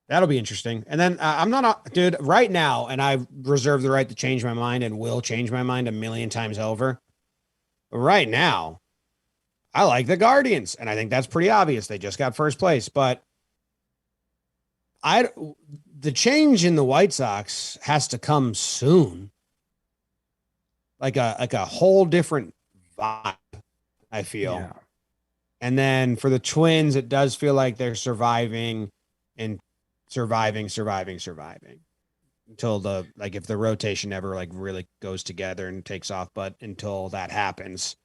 that'll be interesting. And then I'm not, dude, right now, and I reserve the right to change my mind and will change my mind a million times over. But right now, I like the Guardians, and I think that's pretty obvious. They just got first place, but the change in the White Sox has to come soon. Like a whole different vibe, I feel. Yeah. And then for the Twins, it does feel like they're surviving and surviving until if the rotation ever like really goes together and takes off. But until that happens,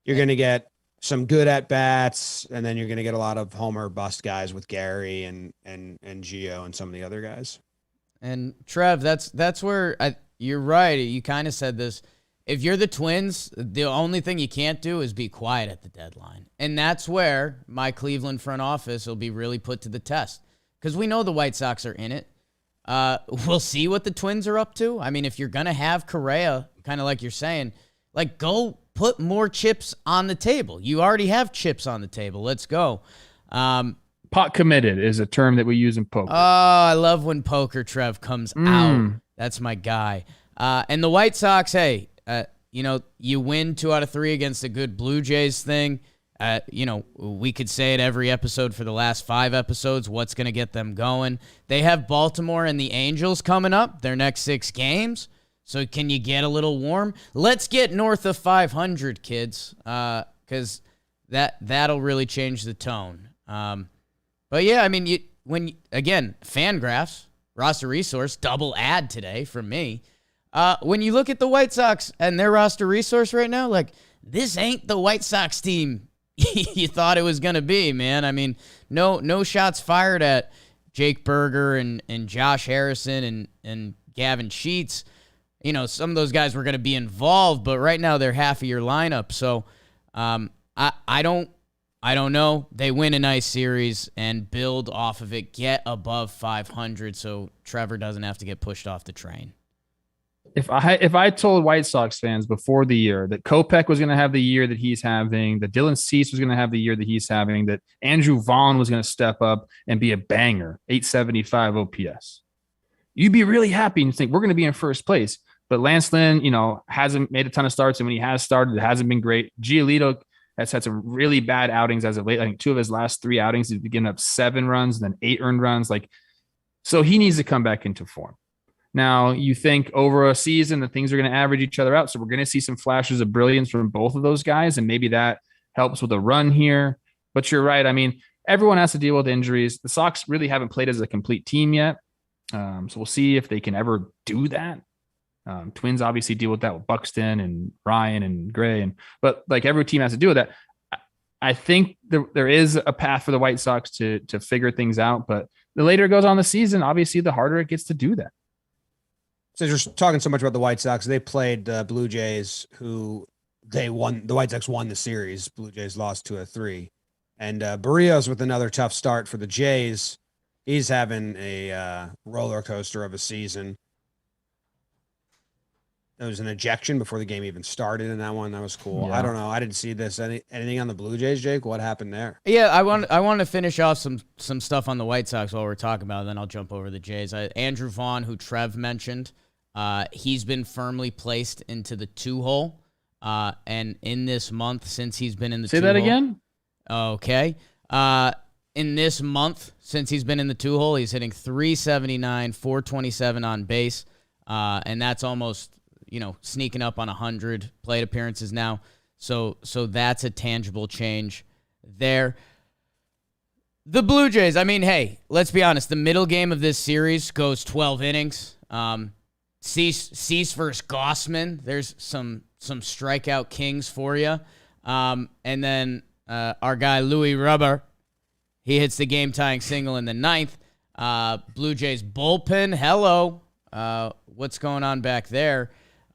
you're going to get some good at bats, and then you're going to get a lot of homer bust guys with Gary and Gio and some of the other guys. And Trev, that's where you're right. You kind of said this. If you're the Twins, the only thing you can't do is be quiet at the deadline. And that's where my Cleveland front office will be really put to the test, because we know the White Sox are in it. We'll see what the Twins are up to. I mean, if you're going to have Correa, kind of like you're saying, like, go put more chips on the table. You already have chips on the table. Let's go. Pot committed is a term that we use in poker. Oh, I love when poker Trev comes out. That's my guy. And the White Sox, hey, you win 2 out of 3 against a good Blue Jays thing. We could say it every episode for the last 5 episodes. What's going to get them going? They have Baltimore and the Angels coming up, their next 6 games. So can you get a little warm? Let's get north of 500, kids, because that'll really change the tone. But yeah, I mean, Fangraphs, roster resource, double ad today from me. When you look at the White Sox and their roster resource right now, like, this ain't the White Sox team you thought it was going to be, man. I mean, no shots fired at Jake Berger and Josh Harrison and Gavin Sheets. Some of those guys were going to be involved, but right now they're half of your lineup. So I don't know. They win a nice series and build off of it, get above 500 so Trevor doesn't have to get pushed off the train. If I told White Sox fans before the year that Kopech was going to have the year that he's having, that Dylan Cease was going to have the year that he's having, that Andrew Vaughn was going to step up and be a banger, 875 OPS, you'd be really happy and think we're going to be in first place. But Lance Lynn, hasn't made a ton of starts, and when he has started, it hasn't been great. Giolito has had some really bad outings as of late. I think 2 of his last 3 outings, he's given up 7 runs and then 8 earned runs. So he needs to come back into form. Now, you think over a season that things are going to average each other out, so we're going to see some flashes of brilliance from both of those guys, and maybe that helps with a run here. But you're right. I mean, everyone has to deal with injuries. The Sox really haven't played as a complete team yet, so we'll see if they can ever do that. Twins obviously deal with that with Buxton and Ryan and Gray, but like every team has to deal with that. I think there is a path for the White Sox to figure things out, but the later it goes on the season, obviously the harder it gets to do that. So you're talking so much about the White Sox. They played the Blue Jays, who they won. The White Sox won the series. Blue Jays lost 2-3. And Barrios with another tough start for the Jays. He's having a roller coaster of a season. There was an ejection before the game even started in that one. That was cool. Yeah. I don't know. I didn't see this. Anything on the Blue Jays, Jake? What happened there? Yeah, I want to finish off some stuff on the White Sox while we're talking about it, then I'll jump over the Jays. Andrew Vaughn, who Trev mentioned, he's been firmly placed into the 2-hole. And in this month, since he's been in the 2-hole. Say that again? Okay. In this month, since he's been in the 2-hole, he's hitting .379, .427 on base. And that's almost, sneaking up on 100 plate appearances now. So that's a tangible change there. The Blue Jays, I mean, hey, let's be honest. The middle game of this series goes 12 innings. Cease versus Gossman. There's some strikeout kings for you. And then our guy Louis Rubber, he hits the game-tying single in the 9th. Blue Jays bullpen, hello. What's going on back there?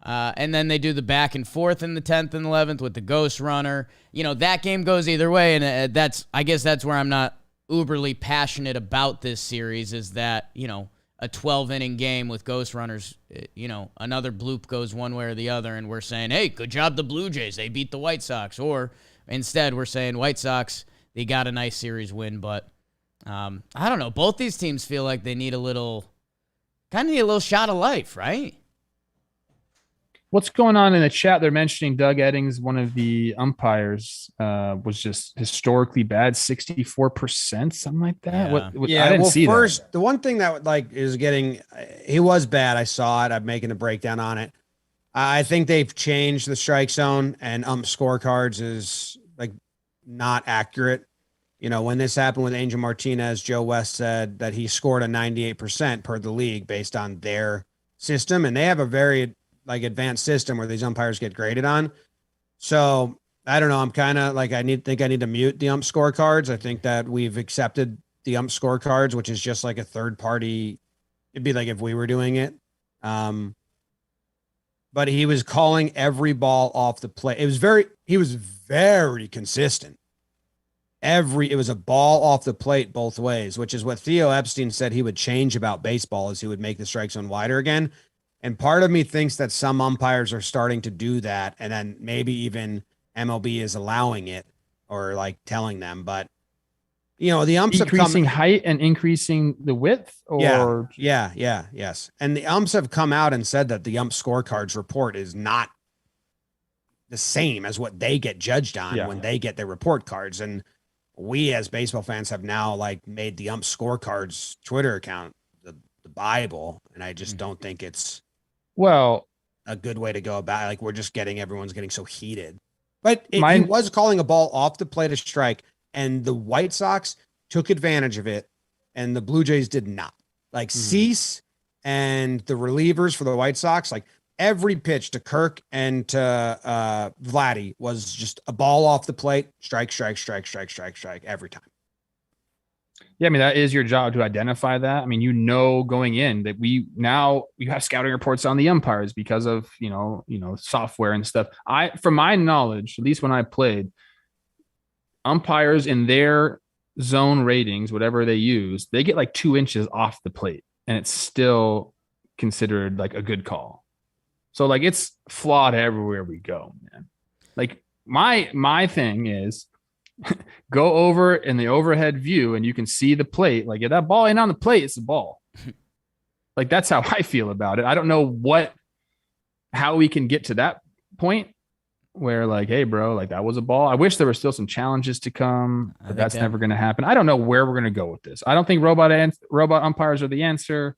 And then they do the back and forth in the 10th and 11th with the ghost runner. That game goes either way, and I guess that's where I'm not uberly passionate about this series is that, a 12-inning game with ghost runners, another bloop goes one way or the other, and we're saying, hey, good job the Blue Jays. They beat the White Sox. Or instead, we're saying White Sox, they got a nice series win. But I don't know. Both these teams feel like they need a little shot of life, right? What's going on in the chat? They're mentioning Doug Eddings, one of the umpires, was just historically bad, 64%, something like that. Yeah. I didn't see first, that. the one thing that is getting, he was bad. I saw it. I'm making a breakdown on it. I think they've changed the strike zone, and scorecards is not accurate. When this happened with Angel Martinez, Joe West said that he scored a 98% per the league based on their system, and they have a very advanced system where these umpires get graded on. So I don't know. I'm kind of I need to mute the ump scorecards. I think that we've accepted the ump scorecards, which is just like a third party. It'd be like if we were doing it. But he was calling every ball off the plate. He was very consistent. It was a ball off the plate both ways, which is what Theo Epstein said he would change about baseball, is he would make the strike zone wider again. And part of me thinks that some umpires are starting to do that, and then maybe even MLB is allowing it or telling them. But the umps decreasing height and increasing the width, or yes. And the umps have come out and said that the ump scorecards report is not the same as what they get judged on when they get their report cards. And we as baseball fans have now made the ump scorecards Twitter account the Bible, and I just don't think it's a good way to go about it. We're just everyone's getting so heated. But he was calling a ball off the plate a strike, and the White Sox took advantage of it, and the Blue Jays did not. Cease and the relievers for the White Sox, every pitch to Kirk and to Vladdy was just a ball off the plate, strike every time. Yeah, I mean, that is your job to identify that. I mean, going in that you have scouting reports on the umpires because of, software and stuff. From my knowledge, at least when I played, umpires in their zone ratings, whatever they use, they get 2 inches off the plate, and it's still considered a good call. So it's flawed everywhere we go, man. My thing is, go over in the overhead view and you can see the plate. If that ball ain't on the plate, it's the ball. That's how I feel about it. I don't know how we can get to that point where hey, bro, that was a ball. I wish there were still some challenges to come, but that's never going to happen. I don't know where we're going to go with this. I don't think robot umpires are the answer.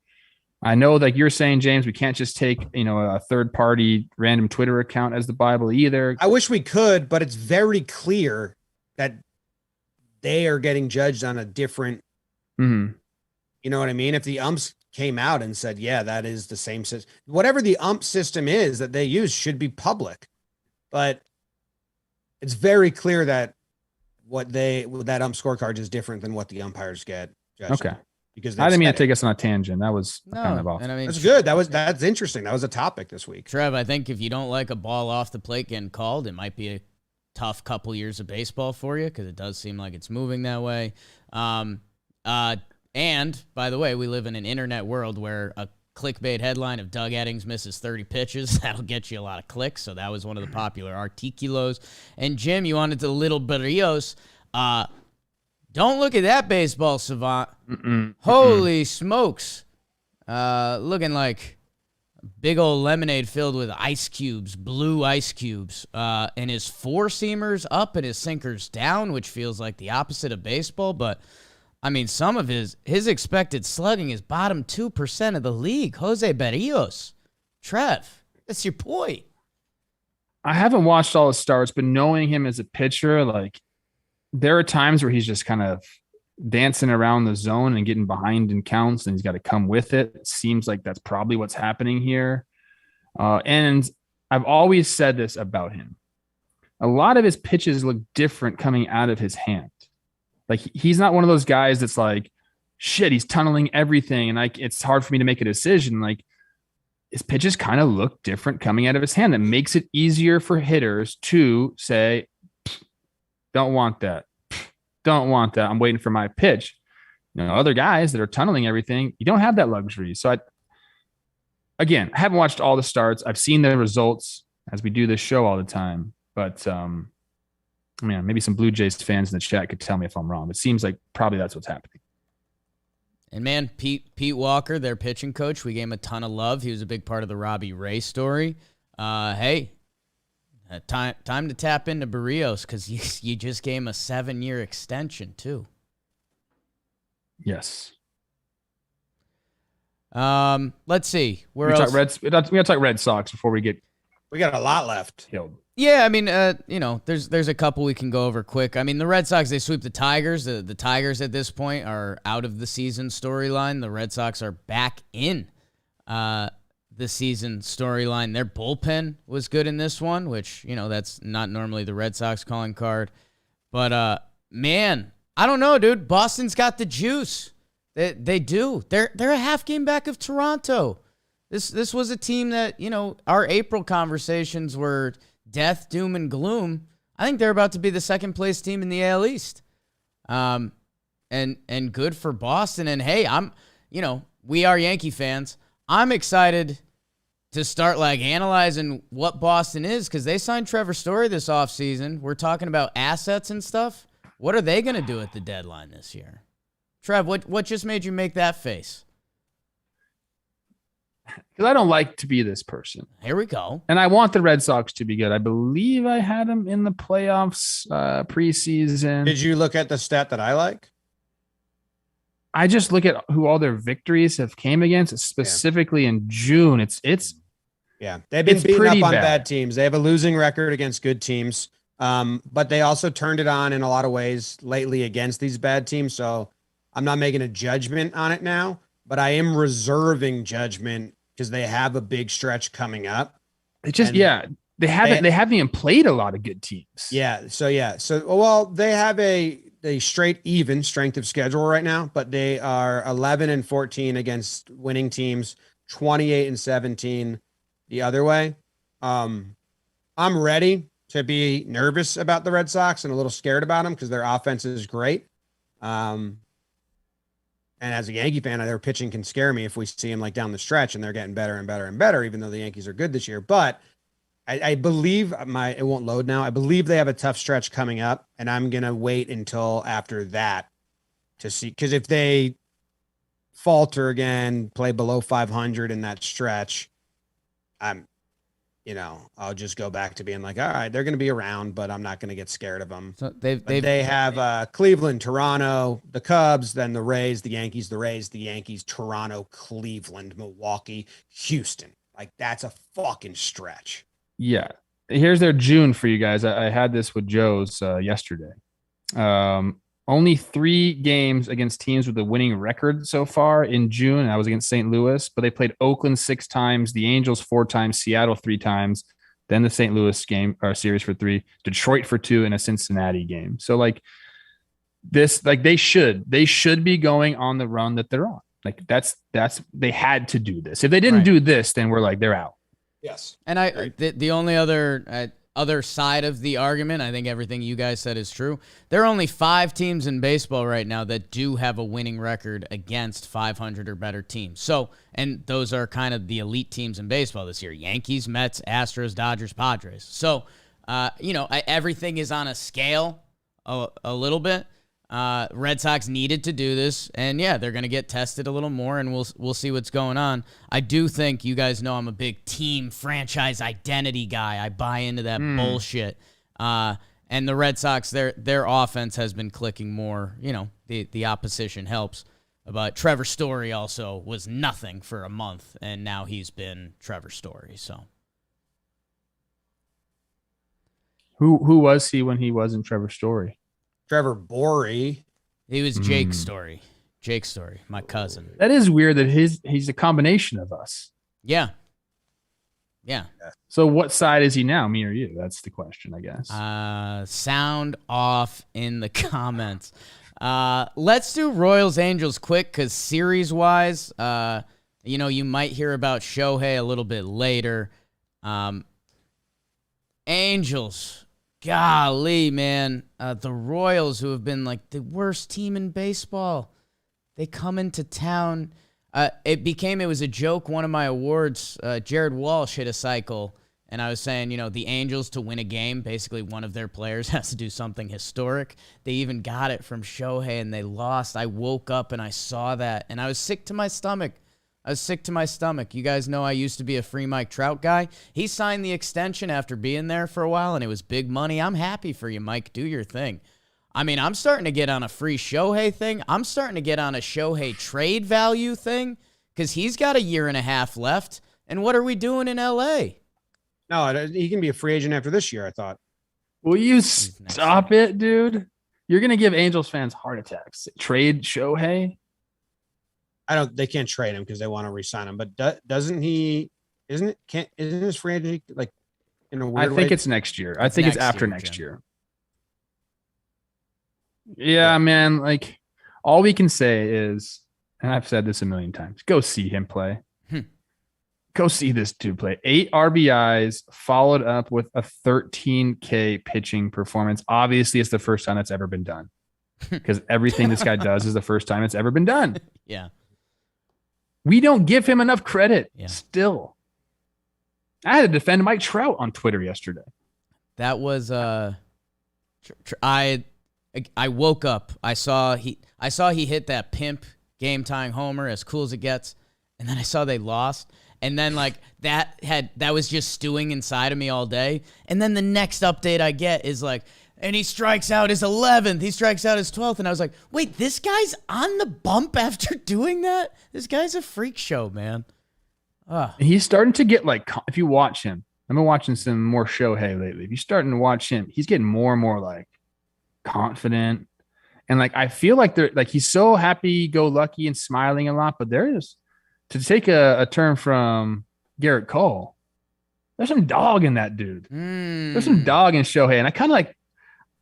I know you're saying, James, we can't just take, a third party random Twitter account as the Bible either. I wish we could, but it's very clear that they are getting judged on a different, you know what I mean? If the umps came out and said, yeah, that is the same system. Whatever the ump system is that they use should be public. But it's very clear that that ump scorecard is different than what the umpires get judged Okay. on, because I didn't mean to it. take us on a tangent. That was kind of off. And I mean, That's good. That's interesting. That was a topic this week. Trev, I think if you don't like a ball off the plate getting called, it might be a tough couple years of baseball for you, because it does seem like it's moving that way. And by the way, we live in an internet world where a clickbait headline of Doug Eddings misses 30 pitches, that'll get you a lot of clicks. So that was one of the popular articulos. And Jim, you wanted the little Barrios. Don't look at that baseball savant. Holy smokes. Looking like a big old lemonade filled with ice cubes, blue ice cubes. And his four-seamers up and his sinkers down, which feels like the opposite of baseball. But, I mean, some of his expected slugging is bottom 2% of the league. Jose Barrios. Trev, that's your point. I haven't watched all his starts, but knowing him as a pitcher, like, there are times where he's just kind of dancing around the zone and getting behind in counts, and he's got to come with it. It seems like that's probably what's happening here. And I've always said this about him. A lot of his pitches look different coming out of his hand. Like, he's not one of those guys that's like, shit, he's tunneling everything, and like, it's hard for me to make a decision. Like, his pitches kind of look different coming out of his hand. That makes it easier for hitters to say, don't want that. Don't want that. I'm waiting for my pitch. Other guys that are tunneling everything, you don't have that luxury. So I haven't watched all the starts. I've seen the results as we do this show all the time. But man, maybe some Blue Jays fans in the chat could tell me if I'm wrong. It seems like probably that's what's happening. And man, Pete Walker, their pitching coach, we gave him a ton of love. He was a big part of the Robbie Ray story. Hey, time to tap into Barrios, because you just gave him a 7-year extension too. Yes. Let's see. We gotta talk Red Sox before we get. We got a lot left. Killed. Yeah, I mean, there's a couple we can go over quick. I mean, the Red Sox, they sweep the Tigers. The Tigers at this point are out of the season storyline. The Red Sox are back in the season storyline. Their bullpen was good in this one, which, that's not normally the Red Sox calling card. But, man, I don't know, dude. Boston's got the juice. They do. They're a half game back of Toronto. This was a team that, our April conversations were death, doom, and gloom. I think they're about to be the second place team in the AL East. And good for Boston. And hey, we are Yankee fans. I'm excited to start analyzing what Boston is, because they signed Trevor Story this offseason. We're talking about assets and stuff. What are they going to do at the deadline this year? Trev, what just made you make that face? Because I don't like to be this person. Here we go. And I want the Red Sox to be good. I believe I had them in the playoffs preseason. Did you look at the stat that I like? I just look at who all their victories have came against, specifically in June. It's they've been beating up on bad teams. They have a losing record against good teams. But they also turned it on in a lot of ways lately against these bad teams. So I'm not making a judgment on it now, but I am reserving judgment because they have a big stretch coming up. They haven't even played a lot of good teams. So they have a straight even strength of schedule right now, but they are 11-14 against winning teams, 28-17 the other way. I'm ready to be nervous about the Red Sox and a little scared about them because their offense is great. And as a Yankee fan, their pitching can scare me if we see them down the stretch and they're getting better and better and better, even though the Yankees are good this year. But I believe it won't load now. I believe they have a tough stretch coming up, and I'm going to wait until after that to see, because if they falter again, play below 500 in that stretch, I'll just go back to being all right, they're going to be around, but I'm not going to get scared of them. So they have Cleveland, Toronto, the Cubs, then the Rays, the Yankees, Toronto, Cleveland, Milwaukee, Houston. That's a fucking stretch. Yeah. Here's their June for you guys. I had this with Joe's yesterday. Only 3 games against teams with a winning record so far in June. I was against St. Louis, but they played Oakland 6 times, the Angels 4 times, Seattle 3 times, then the St. Louis game or series for 3, Detroit for 2, and a Cincinnati game. So like this, like they should be going on the run that they're on. Like that's they had to do this. If they didn't do this, then we're like they're out. Yes. And the only other side of the argument, I think everything you guys said is true. There are only 5 teams in baseball right now that do have a winning record against 500 or better teams. So, and those are kind of the elite teams in baseball this year: Yankees, Mets, Astros, Dodgers, Padres. So, everything is on a scale a little bit. Red Sox needed to do this, and yeah, they're going to get tested a little more, and we'll see what's going on. I do think you guys know I'm a big team franchise identity guy. I buy into that bullshit. And the Red Sox, their offense has been clicking more. You know, the opposition helps. But Trevor Story also was nothing for a month, and now he's been Trevor Story. So, who was he when he wasn't Trevor Story? Trevor Borey. He was Jake's Story. Jake's Story, my cousin. That is weird that he's a combination of us. Yeah. Yeah. So what side is he now, me or you? That's the question, I guess. Sound off in the comments. Let's do Royals-Angels quick because series-wise, you might hear about Shohei a little bit later. Angels. Golly, man. The Royals, who have been like the worst team in baseball, they come into town. It was a joke. One of my awards, Jared Walsh hit a cycle, and I was saying, the Angels to win a game, basically one of their players has to do something historic. They even got it from Shohei, and they lost. I woke up and I saw that, and I was sick to my stomach. You guys know I used to be a free Mike Trout guy. He signed the extension after being there for a while, and it was big money. I'm happy for you, Mike. Do your thing. I mean, I'm starting to get on a free Shohei thing. I'm starting to get on a Shohei trade value thing because he's got a year and a half left. And what are we doing in L.A.? No, he can be a free agent after this year, I thought. Will you stop it, dude? You're going to give Angels fans heart attacks. Trade Shohei? They can't trade him because they want to re-sign him. But isn't his free agency like in a weird way? I think it's next year. I think it's after next year. Yeah, man. Like all we can say is, and I've said this a million times, go see him play. Go see this dude play. 8 RBIs followed up with a 13K pitching performance. Obviously, it's the first time that's ever been done because everything this guy does is the first time it's ever been done. Yeah. We don't give him enough credit still. I had to defend Mike Trout on Twitter yesterday. That was I woke up. I saw he hit that pimp game tying homer, as cool as it gets, and then I saw they lost. And then like that was just stewing inside of me all day. And then the next update I get is like, and he strikes out his 11th. He strikes out his 12th. And I was like, wait, this guy's on the bump after doing that? This guy's a freak show, man. He's starting to get like, if you watch him, I've been watching some more Shohei lately. If you're starting to watch him, he's getting more and more like confident. And like, I feel like he's so happy go lucky and smiling a lot, but there is, to take a term from Garrett Cole, there's some dog in that dude. There's some dog in Shohei. And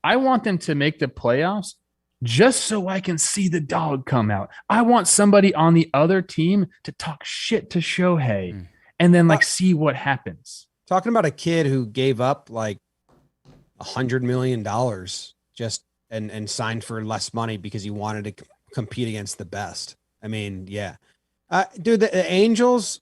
I want them to make the playoffs just so I can see the dog come out. I want somebody on the other team to talk shit to Shohei and then see what happens. Talking about a kid who gave up like $100 million just and signed for less money because he wanted to compete against the best. I mean, yeah. Dude, the Angels,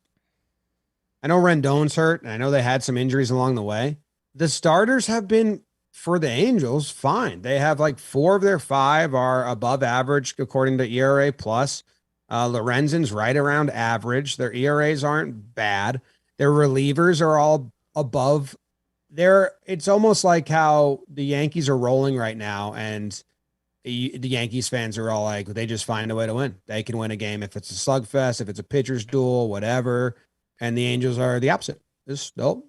I know Rendon's hurt, and I know they had some injuries along the way. The starters have been, for the Angels, fine. They have like 4 of their 5 are above average according to ERA plus. Lorenzen's right around average. Their ERAs aren't bad. Their relievers are all above. It's almost like how the Yankees are rolling right now, and the Yankees fans are all like, they just find a way to win. They can win a game if it's a slugfest, if it's a pitcher's duel, whatever. And the Angels are the opposite. They'll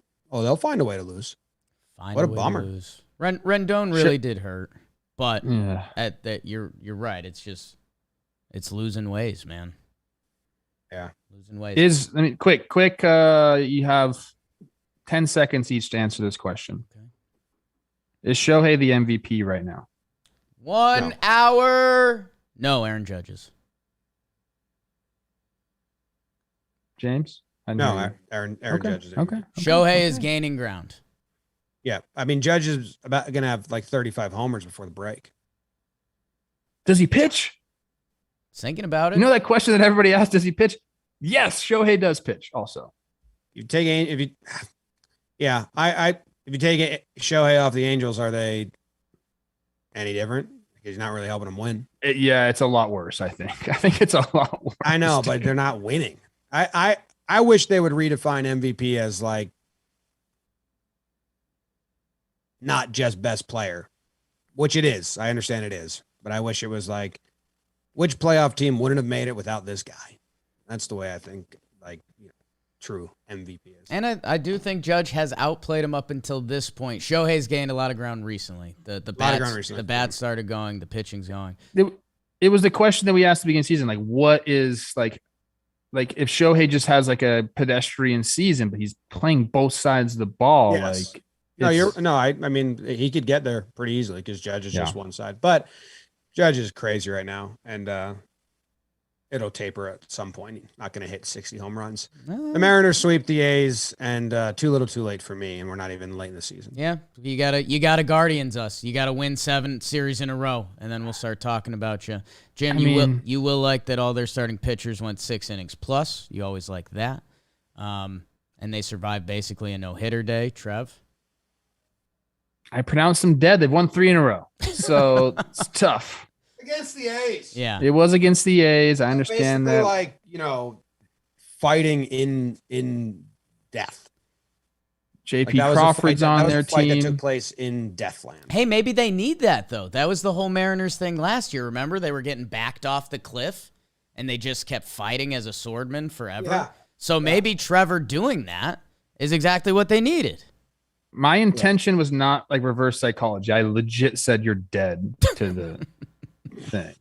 find a way to lose. What a bummer. Rendon really did hurt. But Yeah. you're right. It's losing ways, man. Yeah. Losing ways. Quick. You have 10 seconds each to answer this question. Okay. Is Shohei the MVP right now? 1 hour. No, Aaron Judge's. James? No, Aaron Judge is Okay. Shohei is gaining ground. Yeah. I mean, Judge is about going to have like 35 homers before the break. Does he pitch? Thinking about it. You know that question that everybody asks, does he pitch? Yes, Shohei does pitch also. If you take Shohei off the Angels, are they any different? Because he's not really helping them win. It's a lot worse, I think. I think it's a lot worse. I know, but they're not winning. I wish they would redefine MVP as like not just best player, which it is. I understand it is, but I wish it was like which playoff team wouldn't have made it without this guy. That's the way I think true MVP is. And I do think Judge has outplayed him up until this point. Shohei's gained a lot of ground recently. The bats started going, the pitching's going. It was the question that we asked at the beginning of the season, like what is like if Shohei just has like a pedestrian season, but he's playing both sides of the ball, yes. I mean he could get there pretty easily because Judge is just one side, but Judge is crazy right now, and it'll taper at some point. He's not going to hit 60 home runs. The Mariners sweep the A's, and too little, too late for me, and we're not even late in the season. Yeah, you gotta Guardians us. You gotta win 7 series in a row, and then we'll start talking about you. Jim, you will like that all their starting pitchers went 6 innings plus. You always like that. And they survived basically a no-hitter day. Trev? I pronounced them dead. They've won 3 in a row, so it's tough. Against the A's. Yeah. It was against the A's. I understand that. Like, fighting in death. JP Crawford's on their team. That took place in Deathland. Hey, maybe they need that, though. That was the whole Mariners thing last year. Remember? They were getting backed off the cliff, and they just kept fighting as a swordman forever. Yeah. So maybe Trevor doing that is exactly what they needed. My intention was not like reverse psychology. I legit said you're dead to the thing.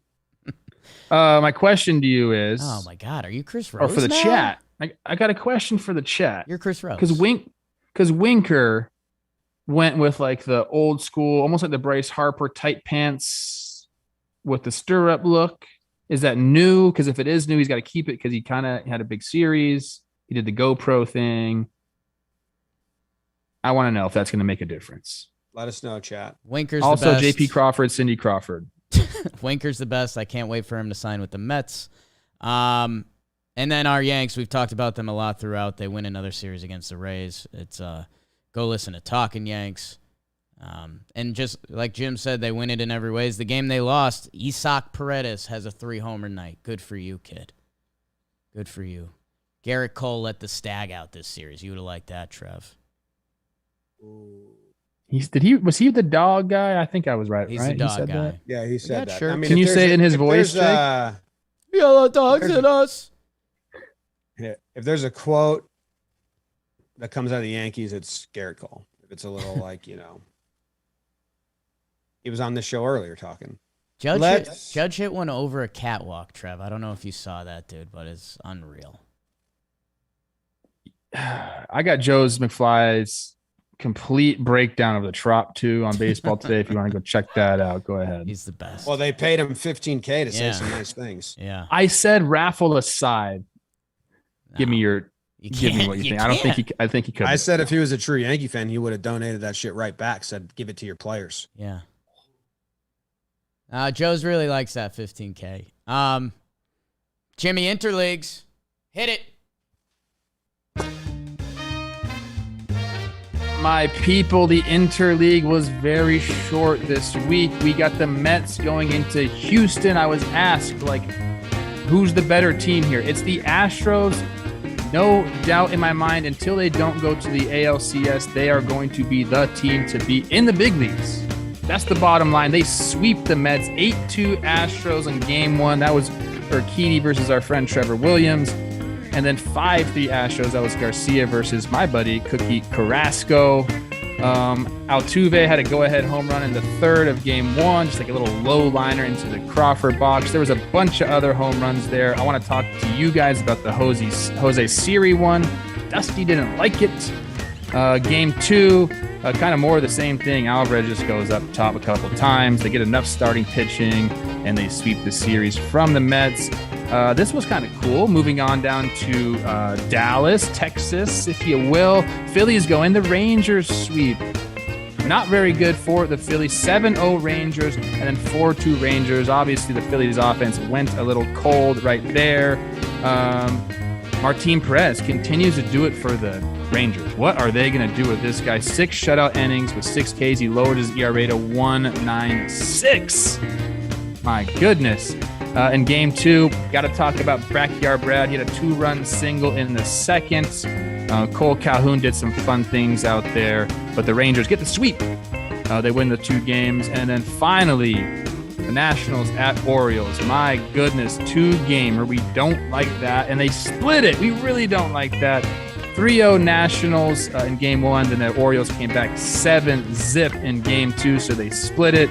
My question to you is, oh my God, are you Chris Rose? Or for the now? chat. I got a question for the chat. You're Chris Rose. Because Winker went with like the old school, almost like the Bryce Harper tight pants with the stirrup look. Is that new? Because if it is new, he's got to keep it because he kind of had a big series. He did the GoPro thing. I want to know if that's going to make a difference. Let us know, chat. Winker's also the best. JP Crawford, Cindy Crawford. Winker's the best. I can't wait for him to sign with the Mets. And then our Yanks, we've talked about them a lot throughout. They win another series against the Rays. It's go listen to Talkin Yanks. And just like Jim said, they win it in every ways. The game they lost, Isaac Paredes has a 3-homer night. Good for you, kid. Good for you. Garrett Cole let the stag out this series. You would have liked that, Trev. Was he the dog guy? I think I was right. He's right? the dog guy. That? Yeah, he said that. Sure. I mean, can you say it in his voice, Jake? Yellow dogs in us. Yeah, if there's a quote that comes out of the Yankees, it's Garrett Cole. If it's a little like, he was on this show earlier talking. Judge hit one over a catwalk, Trev. I don't know if you saw that, dude, but it's unreal. I got Joe's McFly's complete breakdown of the Trop 2 on Baseball Today. If you want to go check that out, go ahead. He's the best. Well, they paid him $15K to say some nice things. Yeah. I said raffle aside. No, give me what you think. I think he could. I said if he was a true Yankee fan, he would have donated that shit right back. Said give it to your players. Yeah. Joe's really likes that $15K. Jimmy, Interleagues. Hit it. My people, the Interleague was very short this week. We got the Mets going into Houston. I was asked, who's the better team here? It's the Astros. No doubt in my mind, until they don't go to the ALCS, they are going to be the team to beat in the big leagues. That's the bottom line. They sweep the Mets 8-2 Astros in game 1. That was Urquidy versus our friend Trevor Williams. And then 5-3 Astros. That was Garcia versus my buddy Cookie Carrasco. Altuve had a go-ahead home run in the third of game one, just like a little low liner into the Crawford box. There was a bunch of other home runs there. I want to talk to you guys about the Jose Siri one. Dusty didn't like it. Game two, kind of more of the same thing. Alvarez just goes up top a couple times. They get enough starting pitching, and they sweep the series from the Mets. This was kind of cool. Moving on down to Dallas, Texas, if you will. Phillies go in. The Rangers sweep. Not very good for the Phillies. 7-0 Rangers and then 4-2 Rangers. Obviously, the Phillies offense went a little cold right there. Martin Perez continues to do it for the Rangers. What are they going to do with this guy? 6 shutout innings with 6 Ks. He lowered his ERA to 1.96. My goodness. In game two, got to talk about Backyard Brad. He had a 2-run single in the second. Cole Calhoun did some fun things out there, but the Rangers get the sweep. They win the 2 games. And then finally, the Nationals at Orioles. My goodness, 2-gamer. We don't like that. And they split it. We really don't like that. 3-0 Nationals in game one. Then the Orioles came back 7-zip in game two, so they split it.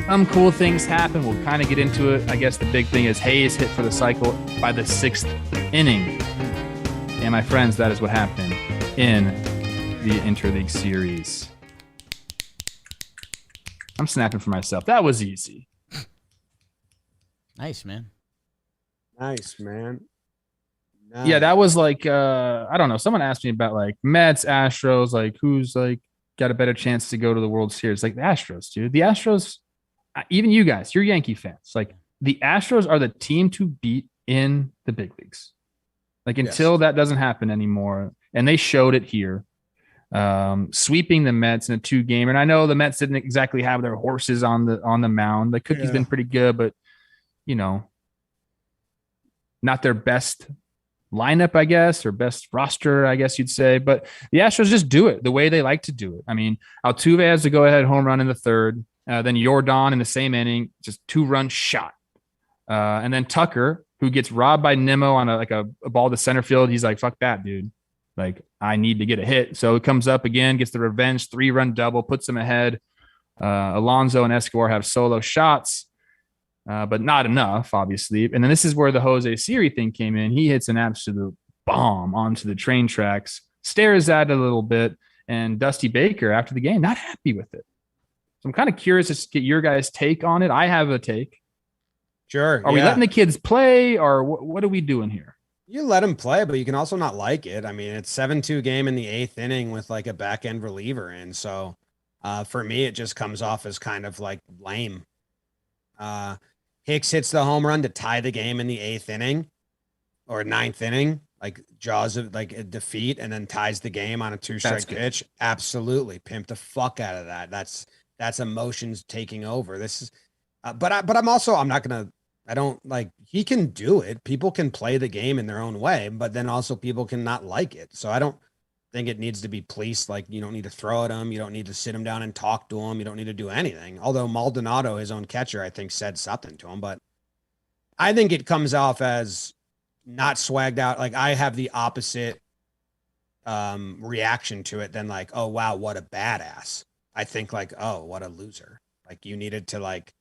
Some cool things happen. We'll kind of get into it. I guess the big thing is Hayes hit for the cycle by the 6th inning. And my friends, that is what happened in the Interleague series. I'm snapping for myself. That was easy. Nice, man. Nice, man. Nice. Yeah, that was like, I don't know. Someone asked me about like Mets, Astros, like who's like got a better chance to go to the World Series. Like the Astros, dude. The Astros, even you guys, you're Yankee fans. Like the Astros are the team to beat in the big leagues. Like until that doesn't happen anymore. And they showed it here. Sweeping the Mets in a 2-gamer. And I know the Mets didn't exactly have their horses on the mound. The Cookie's been pretty good, but you know, not their best lineup, I guess, or best roster, I guess you'd say. But the Astros just do it the way they like to do it. I mean, Altuve has to go ahead home run in the third. Then Jordan in the same inning, just 2-run shot. And then Tucker, who gets robbed by Nimmo on a ball to center field. He's like, fuck that, dude. Like, I need to get a hit. So it comes up again, gets the revenge, 3-run double, puts them ahead. Alonso and Escobar have solo shots, but not enough, obviously. And then this is where the Jose Siri thing came in. He hits an absolute bomb onto the train tracks, stares at it a little bit, and Dusty Baker, after the game, not happy with it. So I'm kind of curious to get your guys' take on it. I have a take. Sure. Are we letting the kids play, or what are we doing here? You let them play, but you can also not like it. I mean, it's 7-2 game in the 8th inning with like a back end reliever in. So for me, it just comes off as kind of like lame. Hicks hits the home run to tie the game in the 8th inning or 9th inning, like jaws of like a defeat, and then ties the game on a 2-strike pitch. Absolutely. Pimp the fuck out of that. That's emotions taking over. This is, but I'm not going to, I don't like, he can do it. People can play the game in their own way, but then also people can not like it. So I don't think it needs to be policed. Like, you don't need to throw at him. You don't need to sit him down and talk to him. You don't need to do anything. Although Maldonado, his own catcher, I think said something to him, but I think it comes off as not swagged out. Like I have the opposite reaction to it than like, oh, wow, what a badass. I think like, oh, what a loser. Like you needed to like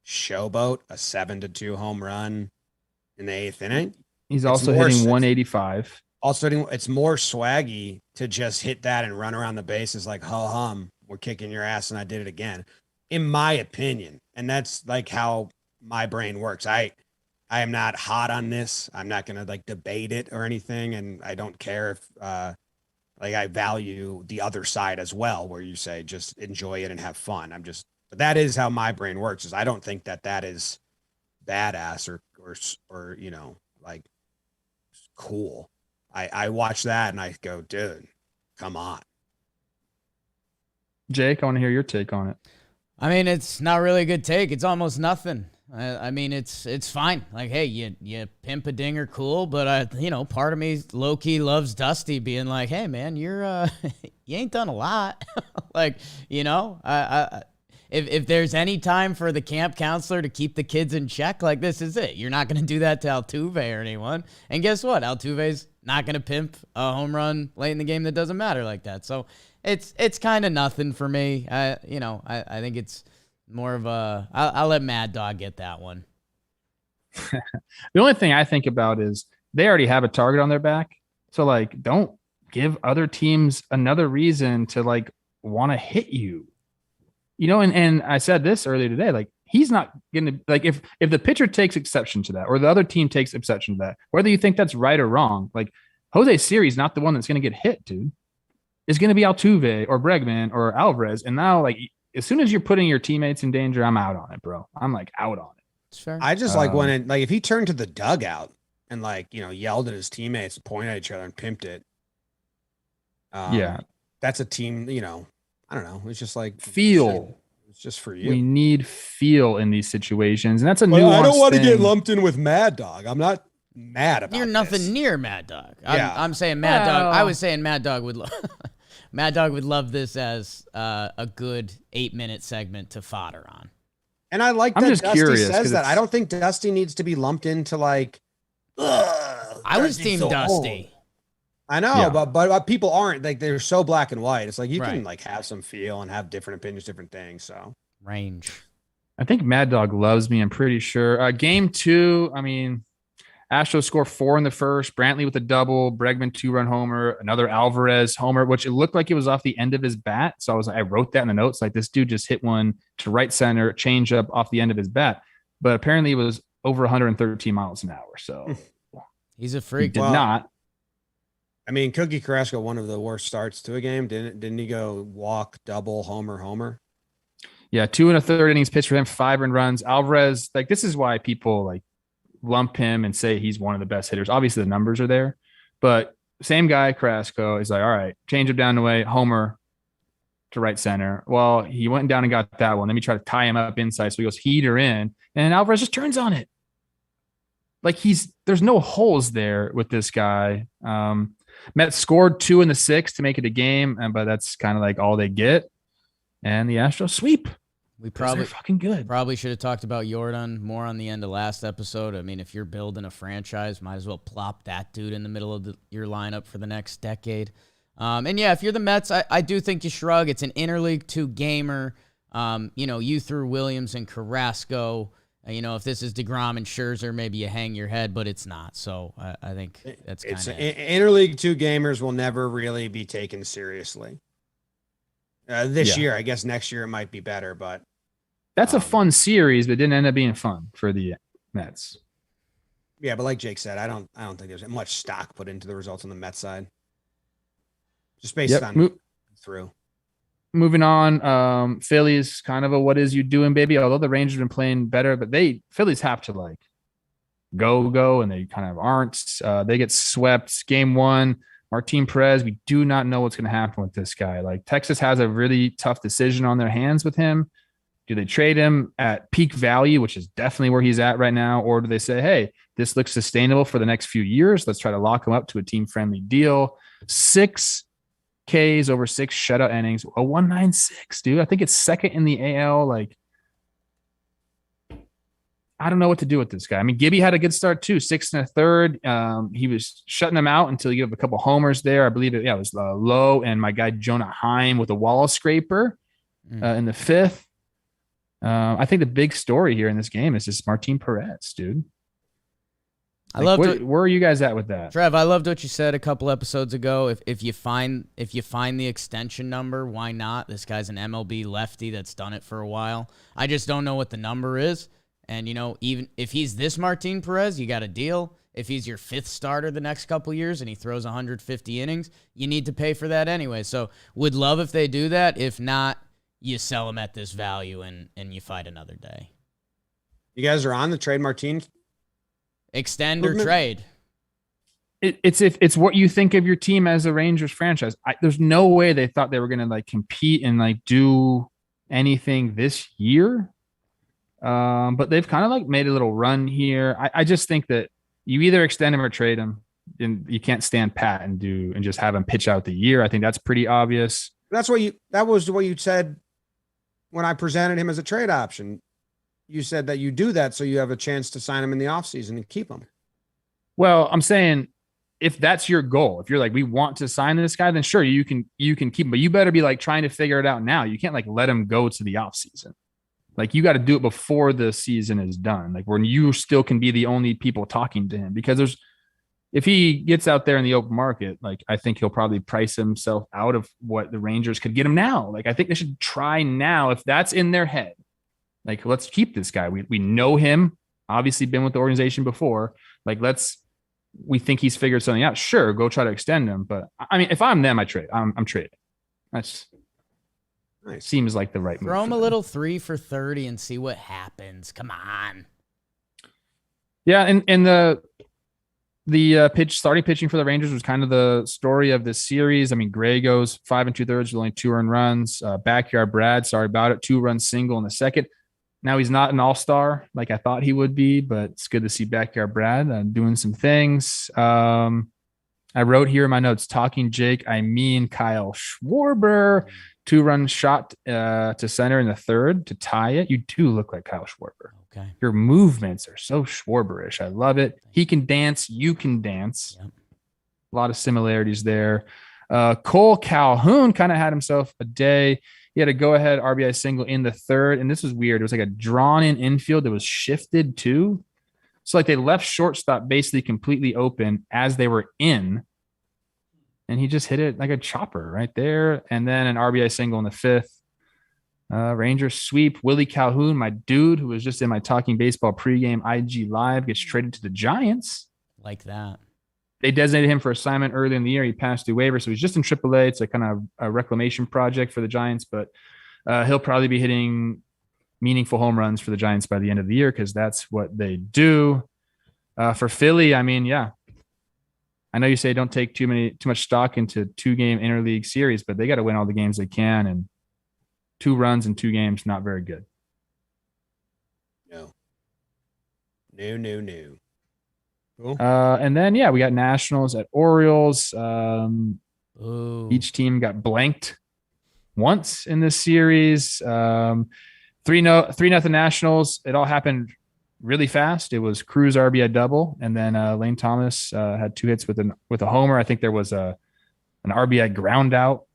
showboat a 7-2 home run in the 8th inning. He's also hitting 185. Also, it's more swaggy to just hit that and run around the bases like, ho hum, we're kicking your ass and I did it again, in my opinion. And that's like how my brain works. I am not hot on this. I'm not going to like debate it or anything. And I don't care if like I value the other side as well, where you say just enjoy it and have fun. But that is how my brain works. Is I don't think that is badass or you know, like cool. I watch that and I go, dude, come on. Jake, I want to hear your take on it. I mean, it's not really a good take. It's almost nothing. I mean, it's fine. Like, hey, you pimp a dinger, cool. But you know, part of me low key loves Dusty being like, hey man, you're you ain't done a lot. Like, you know, If there's any time for the camp counselor to keep the kids in check, like this is it. You're not going to do that to Altuve or anyone. And guess what? Altuve's not going to pimp a home run late in the game that doesn't matter like that. So it's kind of nothing for me. I think it's more of a. I'll let Mad Dog get that one. The only thing I think about is they already have a target on their back. So like, don't give other teams another reason to like want to hit you. And I said this earlier today, like he's not going to like, if the pitcher takes exception to that, or the other team takes exception to that, whether you think that's right or wrong, like Jose Siri's not the one that's going to get hit, dude. It's going to be Altuve or Bregman or Alvarez. And now like, as soon as you're putting your teammates in danger, I'm out on it, bro. I'm like out on it. It's fair. I just like when if he turned to the dugout and like, yelled at his teammates, pointed at each other and pimped it. Yeah. That's a team, I don't know. It's just like feel. It's just for you. We need feel in these situations. And that's a I don't want to thing. get lumped in with Mad Dog. I'm not mad about You're nothing this. near Mad Dog. Yeah. I'm saying Mad Dog. I was saying Mad Dog would Mad Dog would love this as a good 8-minute segment to fodder on. And I like I'm that just Dusty curious, says 'cause that. I don't think Dusty needs to be lumped into like, I was Team Dusty. I know, Yeah. but people aren't like they're so black and white. It's like you can Right. like have some feel and have different opinions, different things. So Range. I think Mad Dog loves me. I'm pretty sure. Game 2, I mean, Astros score 4 in the first. Brantley with a double. Bregman 2-run homer. Another Alvarez homer, which it looked like it was off the end of his bat. So I wrote that in the notes. Like this dude just hit one to right center, change up off the end of his bat. But apparently it was over 113 miles an hour. So He's a he freak. did not. I mean, Cookie Carrasco, one of the worst starts to a game. Didn't he go walk, double, homer? Yeah, 2 1/3 innings pitched for him, 5 earned runs. Alvarez, like this is why people like lump him and say he's one of the best hitters. Obviously, the numbers are there, but same guy, Carrasco, is like, all right, change him down the way, homer to right center. Well, he went down and got that one. Let me try to tie him up inside. So he goes heater in, and Alvarez just turns on it. Like there's no holes there with this guy. Mets scored 2 in the 6th to make it a game, but that's kind of like all they get. And the Astros sweep. We They're fucking good. Probably should have talked about Jordan more on the end of last episode. I mean, if you're building a franchise, might as well plop that dude in the middle of your lineup for the next decade. And yeah, if you're the Mets, I do think you shrug. It's an interleague 2 gamer. You threw Williams and Carrasco. If this is DeGrom and Scherzer, maybe you hang your head, but it's not. So I think that's kind of interleague 2 gamers will never really be taken seriously. This year, I guess next year it might be better, but that's a fun series, but it didn't end up being fun for the Mets. Yeah, but like Jake said, I don't think there's much stock put into the results on the Mets side. Just based on through. Moving on, Phillies, kind of a what is you doing, baby? Although the Rangers have been playing better, but Phillies have to like go, and they kind of aren't. They get swept. Game 1, Martin Perez, we do not know what's going to happen with this guy. Like Texas has a really tough decision on their hands with him. Do they trade him at peak value, which is definitely where he's at right now? Or do they say, hey, this looks sustainable for the next few years. Let's try to lock him up to a team-friendly deal. 6 Ks over 6 shutout innings, a 196, dude. I think it's second in the AL. Like, I don't know what to do with this guy. I mean, Gibby had a good start too, 6 1/3. He was shutting him out until he gave a couple homers there. I believe it was Lowe and my guy Jonah Heim with a wall scraper in the 5th. I think the big story here in this game is just Martin Perez, dude. Where are you guys at with that? Trev, I loved what you said a couple episodes ago. If you find the extension number, why not? This guy's an MLB lefty that's done it for a while. I just don't know what the number is. And even if he's this Martin Perez, you got a deal. If he's your 5th starter the next couple years and he throws 150 innings, you need to pay for that anyway. So would love if they do that. If not, you sell him at this value and you fight another day. You guys are on the trade Martin? Extend or trade. It's what you think of your team as a Rangers franchise. There's no way they thought they were going to like compete and like do anything this year. But they've kind of like made a little run here. I just think that you either extend him or trade him, and you can't stand pat and just have him pitch out the year. I think that's pretty obvious. That was what you said when I presented him as a trade option. You said that you do that so you have a chance to sign him in the offseason and keep him. Well, I'm saying if that's your goal, if you're like, we want to sign this guy, then sure, you can keep him, but you better be like trying to figure it out now. You can't like let him go to the off season. Like you got to do it before the season is done. Like when you still can be the only people talking to him, because if he gets out there in the open market, like I think he'll probably price himself out of what the Rangers could get him now. Like I think they should try now if that's in their head. Like let's keep this guy. We know him, obviously been with the organization before. Like we think he's figured something out. Sure, go try to extend him. But I mean, if I'm them, I trade. I'm trading. That's nice. Seems like the right move. Throw him a little 3 for $30 and see what happens. Come on. Yeah, and the starting pitching for the Rangers was kind of the story of this series. I mean, Gray goes 5 2/3 with only 2 earned runs. Backyard Brad, sorry about it, 2-run single in the second. Now he's not an all-star like I thought he would be, but it's good to see Backyard Brad doing some things. I wrote here in my notes, talking Jake, I mean Kyle Schwarber, 2-run shot to center in the third to tie it. You do look like Kyle Schwarber. Okay. Your movements are so Schwarberish. I love it. He can dance. You can dance. Yep. A lot of similarities there. Cole Calhoun kind of had himself a day. He had a go-ahead RBI single in the third, and this was weird. It was like a drawn-in infield that was shifted too. So like they left shortstop basically completely open as they were in, and he just hit it like a chopper right there. And then an RBI single in the fifth. Rangers sweep. Willie Calhoun, my dude, who was just in my Talking Baseball pregame IG Live, gets traded to the Giants. Like that. They designated him for assignment early in the year. He passed through waivers, so he's just in AAA. It's a kind of a reclamation project for the Giants, but he'll probably be hitting meaningful home runs for the Giants by the end of the year because that's what they do. For Philly, I mean, yeah. I know you say don't take too much stock into 2-game interleague series, but they got to win all the games they can, and 2 runs in 2 games, not very good. No. Cool. And then, yeah, we got Nationals at Orioles. Each team got blanked once in this series. 3-0 Nationals. It all happened really fast. It was Cruz RBI double, and then Lane Thomas had 2 hits with a homer. I think there was an RBI ground out.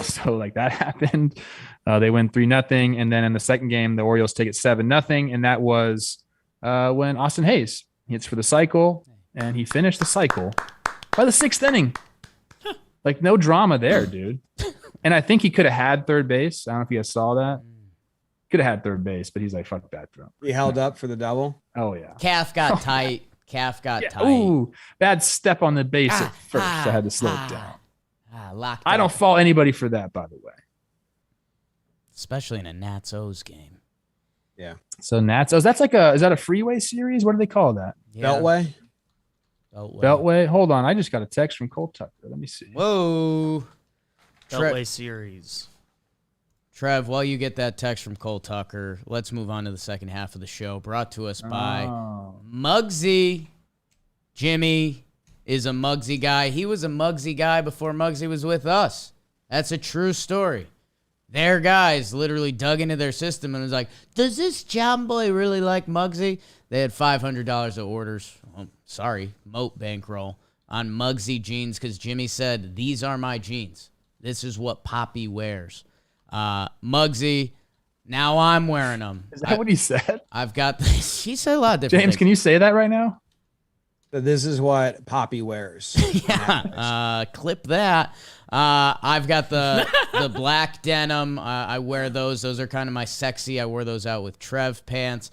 So like that happened. They win 3-0, and then in the second game, the Orioles take it 7-0, and that was when Austin Hayes hits for the cycle, and he finished the cycle by the 6th inning. Like no drama there, dude. And I think he could have had third base. I don't know if you guys saw that. Could have had third base, but he's like, fuck that throw. He held up for the double. Oh yeah. Calf got tight. Tight. Ooh, bad step on the base at first. I had to slow it down. Locked I don't fault anybody for that, by the way. Especially in a Nats-O's game. Yeah. So Nats-O's, is that a freeway series? What do they call that? Yeah. Beltway. Hold on. I just got a text from Cole Tucker. Let me see. Whoa. Beltway series. Trev, while you get that text from Cole Tucker, let's move on to the second half of the show. Brought to us by Muggsy. Jimmy is a Muggsy guy. He was a Muggsy guy before Muggsy was with us. That's a true story. Their guys literally dug into their system and was like, does this John Boy really like Muggsy? They had $500 of orders. Oh, sorry, Moat bankroll on Muggsy jeans because Jimmy said, these are my jeans. This is what Poppy wears. Muggsy, now I'm wearing them. Is that what he said? I've got this. He said a lot of different James, things. can you say that right now? So this is what Poppy wears. Yeah, clip that. I've got the black denim. I wear those. Those are kind of my sexy. I wore those out with Trev pants.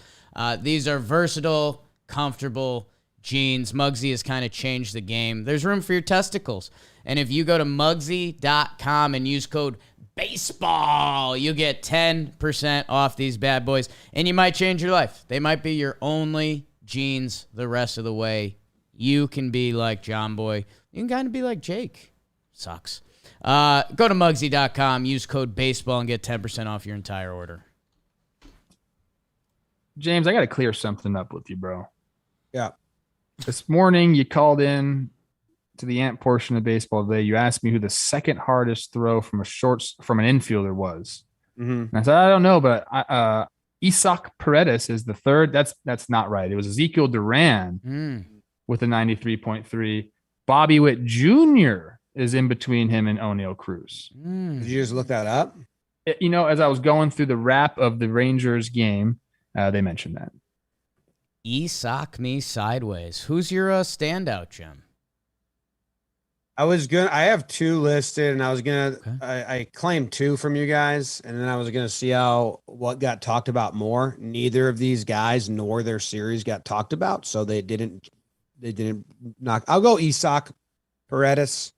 These are versatile, comfortable jeans. Muggsy has kind of changed the game. There's room for your testicles. And if you go to Muggsy.com and use code BASEBALL, you get 10% off these bad boys. And you might change your life. They might be your only jeans the rest of the way. You can be like John Boy. You can kind of be like Jake. Sucks. Go to Muggsy.com, use code BASEBALL, and get 10% off your entire order. James, I got to clear something up with you, bro. Yeah. This morning, you called in to the Ant portion of baseball today. You asked me who the second hardest throw from an infielder was. Mm-hmm. And I said, I don't know, but Isaac Paredes is the third. That's not right. It was Ezekiel Duran with a 93.3. Bobby Witt Jr. is in between him and O'Neal Cruz. Did you just look that up? As I was going through the wrap of the Rangers game, they mentioned that. Sock me sideways. Who's your standout, Jim? I have 2 listed, and I claimed 2 from you guys, and then I was gonna see what got talked about more. Neither of these guys nor their series got talked about, so they didn't knock. I'll go Isak Paredes.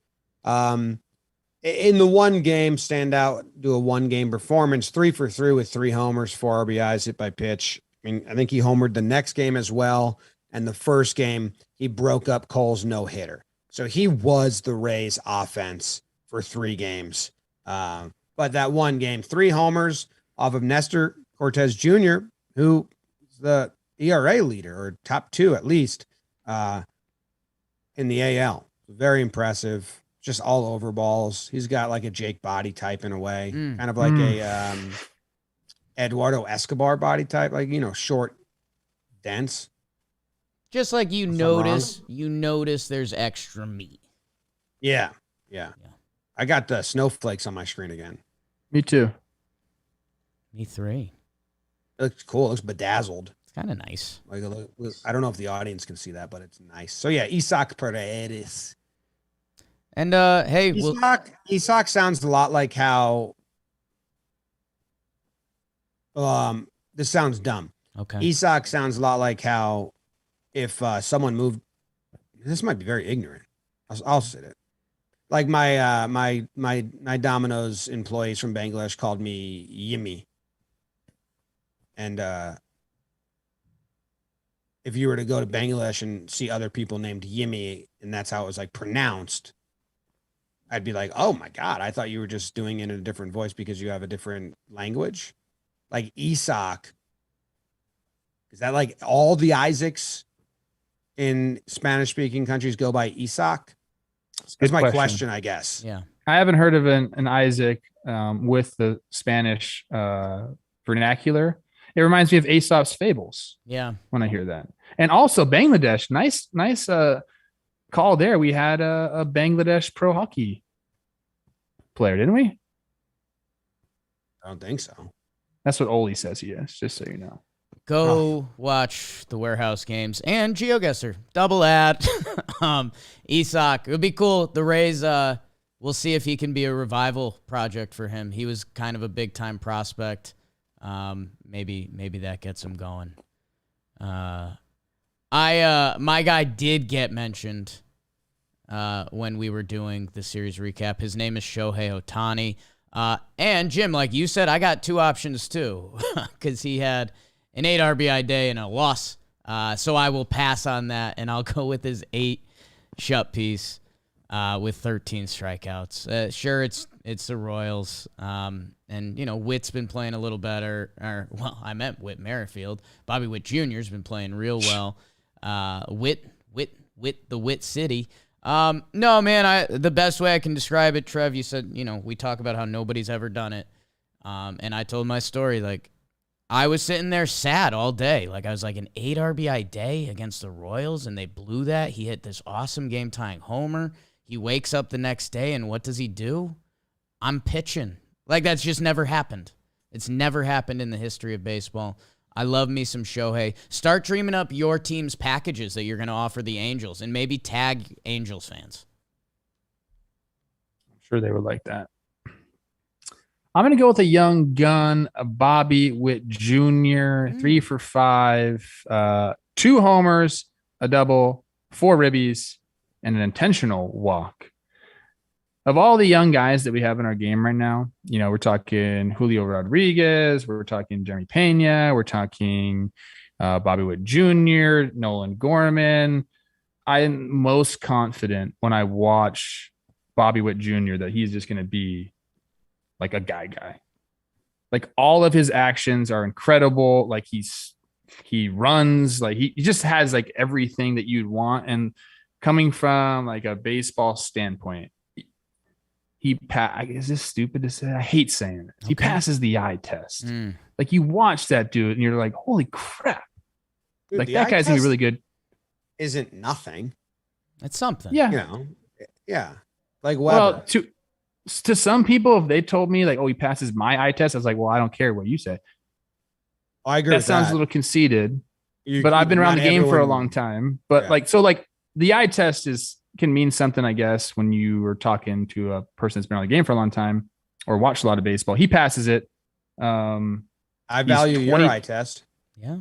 In the one game, stand out, do a 1-game performance, 3 for 3 with 3 homers, 4 RBIs hit by pitch. I mean, I think he homered the next game as well. And the first game, he broke up Cole's no-hitter. So he was the Rays offense for 3 games. But that 1 game, 3 homers off of Nestor Cortez Jr., who is the ERA leader, or top 2 at least, in the AL. Very impressive. Just all over balls. He's got like a Jake body type in a way, kind of like a Eduardo Escobar body type, like, short, dense. Just like you notice there's extra meat. Yeah. I got the snowflakes on my screen again. Me too. Me 3. It looks cool. It looks bedazzled. It's kind of nice. Like, I don't know if the audience can see that, but it's nice. So yeah, Isak Paredes. And hey, Isak sounds a lot like how. This sounds dumb. Okay. Isak sounds a lot like how, if someone moved. This might be very ignorant. I'll say it. Like my Domino's employees from Bangladesh called me Yimmy. And if you were to go to Bangladesh and see other people named Yimmy, and that's how it was like pronounced, I'd be like, oh my God, I thought you were just doing it in a different voice because you have a different language. Like Isak. Is that like all the Isaacs in Spanish speaking countries go by Isak? That's my question, I guess. Yeah. I haven't heard of an Isaac with the Spanish vernacular. It reminds me of Aesop's Fables. Yeah. When I hear that. And also Bangladesh. Nice call there. We had a Bangladesh pro hockey player, didn't we? I don't think so. That's what Oli says he is, just so you know. Go watch the warehouse games and GeoGuessr. Double ad. Isak. It would be cool. The Rays, we'll see if he can be a revival project for him. He was kind of a big time prospect. Maybe that gets him going. My guy did get mentioned when we were doing the series recap. His name is Shohei Ohtani. And Jim, like you said, I got 2 options too, because he had an 8 RBI day and a loss. So I will pass on that, and I'll go with his 8 shut piece with 13 strikeouts. Sure, it's the Royals. And, Witt's been playing a little better. I meant Whit Merrifield. Bobby Witt Jr. has been playing real well. Witt, the Witt City. No, man, the best way I can describe it, Trev, you said, we talk about how nobody's ever done it. And I told my story, like, I was sitting there sad all day. Like, I was like, an 8 RBI day against the Royals, and they blew that. He hit this awesome game-tying homer. He wakes up the next day, and what does he do? I'm pitching. Like, that's just never happened. It's never happened in the history of baseball. I love me some Shohei. Start dreaming up your team's packages that you're going to offer the Angels, and maybe tag Angels fans. I'm sure they would like that. I'm going to go with a young gun, a Bobby Witt Jr., 3 for 5, 2 homers, a double, 4 ribbies, and an intentional walk. Of all the young guys that we have in our game right now, we're talking Julio Rodriguez, we're talking Jeremy Pena, we're talking Bobby Witt Jr., Nolan Gorman. I'm most confident when I watch Bobby Witt Jr. that he's just going to be like a guy. Like, all of his actions are incredible. Like, he runs, like he just has like everything that you'd want. And coming from like a baseball standpoint, is this stupid to say? I hate saying this. Okay. He passes the eye test. Like, you watch that dude and you're like, holy crap. Dude, like, that guy's gonna be really good. Isn't nothing. It's something. Yeah. You know, yeah. Like Weber. Well, to some people, if they told me like, oh, he passes my eye test, I was like, well, I don't care what you say. I agree That with sounds that. a little conceited, but I've been around the game for a long time. But the eye test can mean something, I guess, when you are talking to a person that's been on the game for a long time or watched a lot of baseball. He passes it. I value your eye test. Yeah.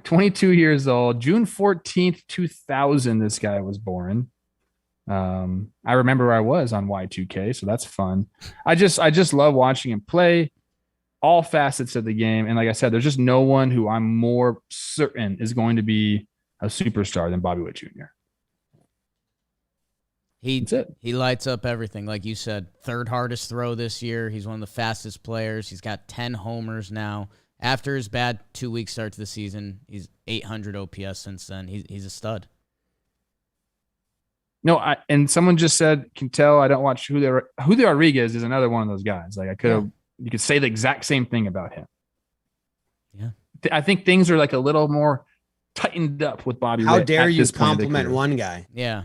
22 years old, June 14th, 2000, this guy was born. I remember where I was on Y2K, so that's fun. I just love watching him play all facets of the game. And like I said, there's just no one who I'm more certain is going to be a superstar than Bobby Witt Jr. He lights up everything. Like you said, third hardest throw this year. He's one of the fastest players. He's got 10 homers now. After his bad 2-week start to the season, he's 800 OPS since then. He's a stud. No, and someone just said, can tell I don't watch Julio Rodriguez is another one of those guys. Like you could say the exact same thing about him. Yeah. I think things are like a little more tightened up with Bobby Witt. How dare you compliment one guy? Yeah.